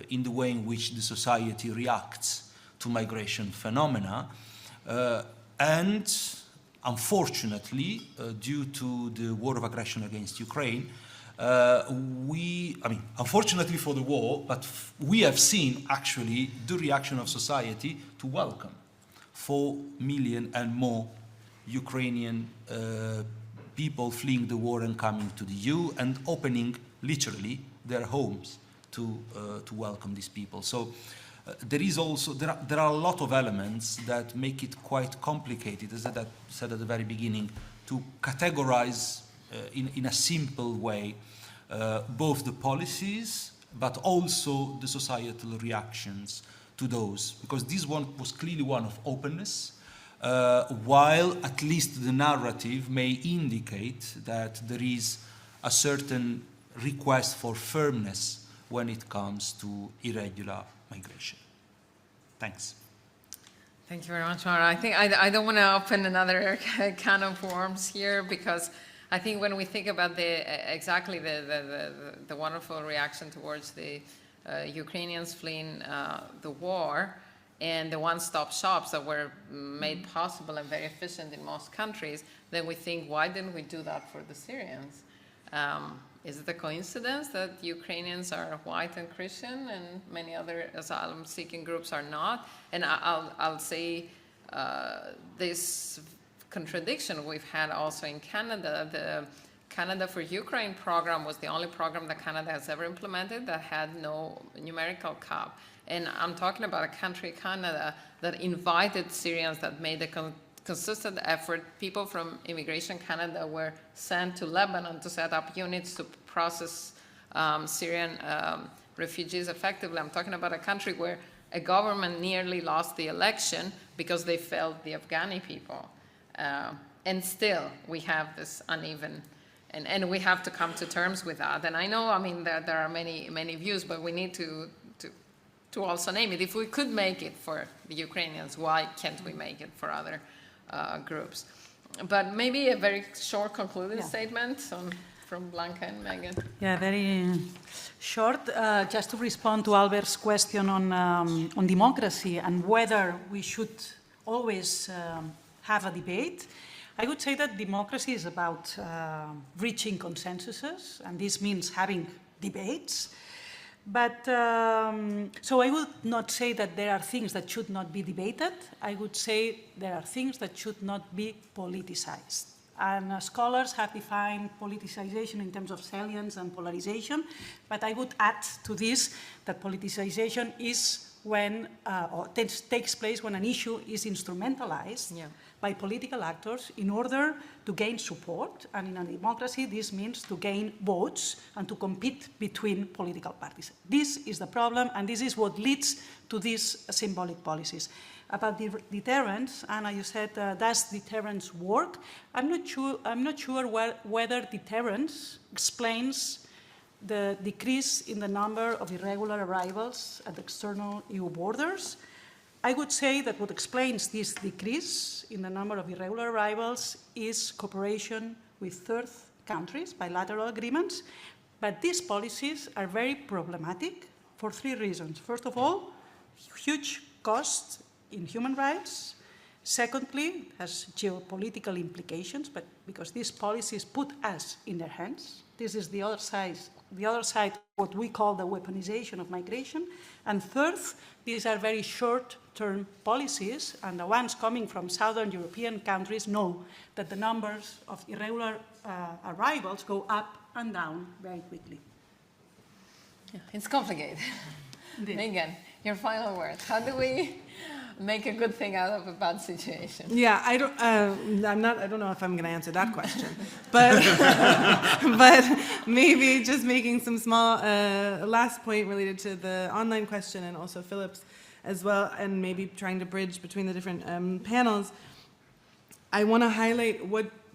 in the way in which the society reacts to migration phenomena. And unfortunately, due to the war of aggression against Ukraine, unfortunately for the war, but we have seen actually the reaction of society to welcome 4 million and more Ukrainian people fleeing the war and coming to the EU and opening literally their homes to welcome these people. So there are a lot of elements that make it quite complicated, as I said at the very beginning, to categorize in a simple way both the policies but also the societal reactions to those, because this one was clearly one of openness, while at least the narrative may indicate that there is a certain request for firmness when it comes to irregular migration. Thanks. Thank you very much, Mauro. I think I don't want to open another can of worms here, because I think when we think about exactly the wonderful reaction towards the Ukrainians fleeing the war and the one-stop shops that were made possible and very efficient in most countries, then we think, why didn't we do that for the Syrians? Is it a coincidence that Ukrainians are white and Christian and many other asylum-seeking groups are not? And I'll say this contradiction we've had also in Canada. The Canada for Ukraine program was the only program that Canada has ever implemented that had no numerical cap. And I'm talking about a country, Canada, that invited Syrians, that made a consistent effort. People from Immigration Canada were sent to Lebanon to set up units to process Syrian refugees effectively. I'm talking about a country where a government nearly lost the election because they failed the Afghani people. And still, we have this uneven, and we have to come to terms with that. And I know, I mean, there are many views, but we need to also name it. If we could make it for the Ukrainians, why can't we make it for other groups? But maybe a very short concluding statement from Blanca and Maegan. Yeah, very short. Just to respond to Albert's question on democracy and whether we should always have a debate, I would say that democracy is about reaching consensuses, and this means having debates. But, so I would not say that there are things that should not be debated. I would say there are things that should not be politicized. And scholars have defined politicization in terms of salience and polarization, but I would add to this that politicization is when, or takes place when an issue is instrumentalized by political actors in order to gain support, and in a democracy this means to gain votes and to compete between political parties. This is the problem, and this is what leads to these symbolic policies. About deterrence, Anna, you said, does deterrence work? I'm not sure whether deterrence explains the decrease in the number of irregular arrivals at external EU borders. I would say that what explains this decrease in the number of irregular arrivals is cooperation with third countries, bilateral agreements, but these policies are very problematic for three reasons. First of all, huge costs in human rights. Secondly, it has geopolitical implications, but because these policies put us in their hands. This is the other side, what we call the weaponization of migration. And third, these are very short-term policies, and the ones coming from Southern European countries know that the numbers of irregular arrivals go up and down very quickly. Yeah, it's complicated. Maegan, your final words. How do we make a good thing out of a bad situation? Yeah, I don't know if I'm going to answer that question, but but maybe just making some small last point related to the online question and also Philip's as well, and maybe trying to bridge between the different panels. I want to highlight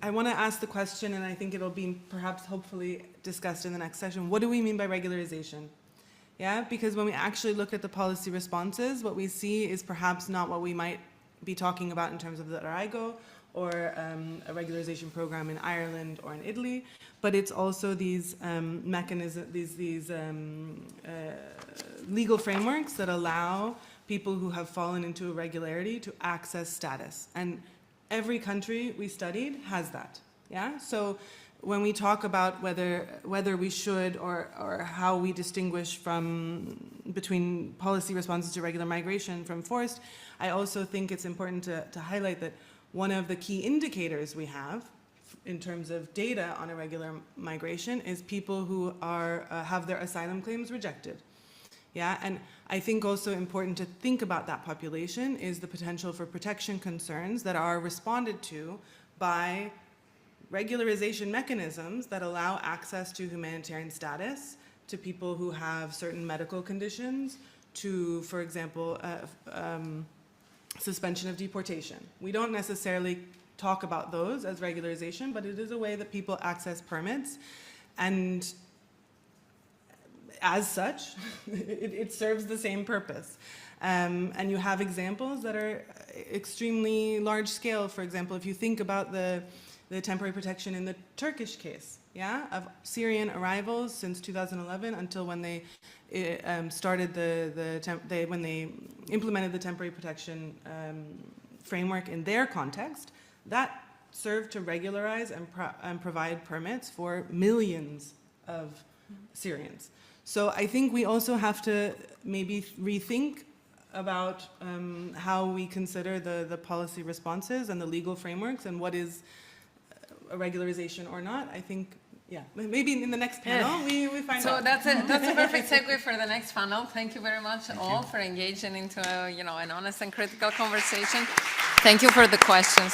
I want to ask the question, and I think it'll be perhaps hopefully discussed in the next session. What do we mean by regularization? Yeah, because when we actually look at the policy responses, what we see is perhaps not what we might be talking about in terms of the Arrigo or a regularization program in Ireland or in Italy, but it's also these mechanisms, these legal frameworks that allow people who have fallen into irregularity to access status. And every country we studied has that. Yeah, so when we talk about whether we should or how we distinguish between policy responses to irregular migration from forced, I also think it's important to highlight that one of the key indicators we have in terms of data on irregular migration is people who are have their asylum claims rejected. Yeah, and I think also important to think about that population is the potential for protection concerns that are responded to by regularization mechanisms that allow access to humanitarian status to people who have certain medical conditions, to, for example, suspension of deportation. We don't necessarily talk about those as regularization, but it is a way that people access permits, and as such, it serves the same purpose. And you have examples that are extremely large scale. For example, if you think about the temporary protection in the Turkish case, yeah, of Syrian arrivals since 2011 until when they started when they implemented the temporary protection framework in their context, that served to regularize and provide permits for millions of Syrians. So I think we also have to maybe rethink about how we consider the policy responses and the legal frameworks and what is a regularization or not. I think, yeah, maybe in the next panel we find out. So that's a perfect segue for the next panel. Thank you very much all for engaging into an honest and critical conversation. Thank you for the questions.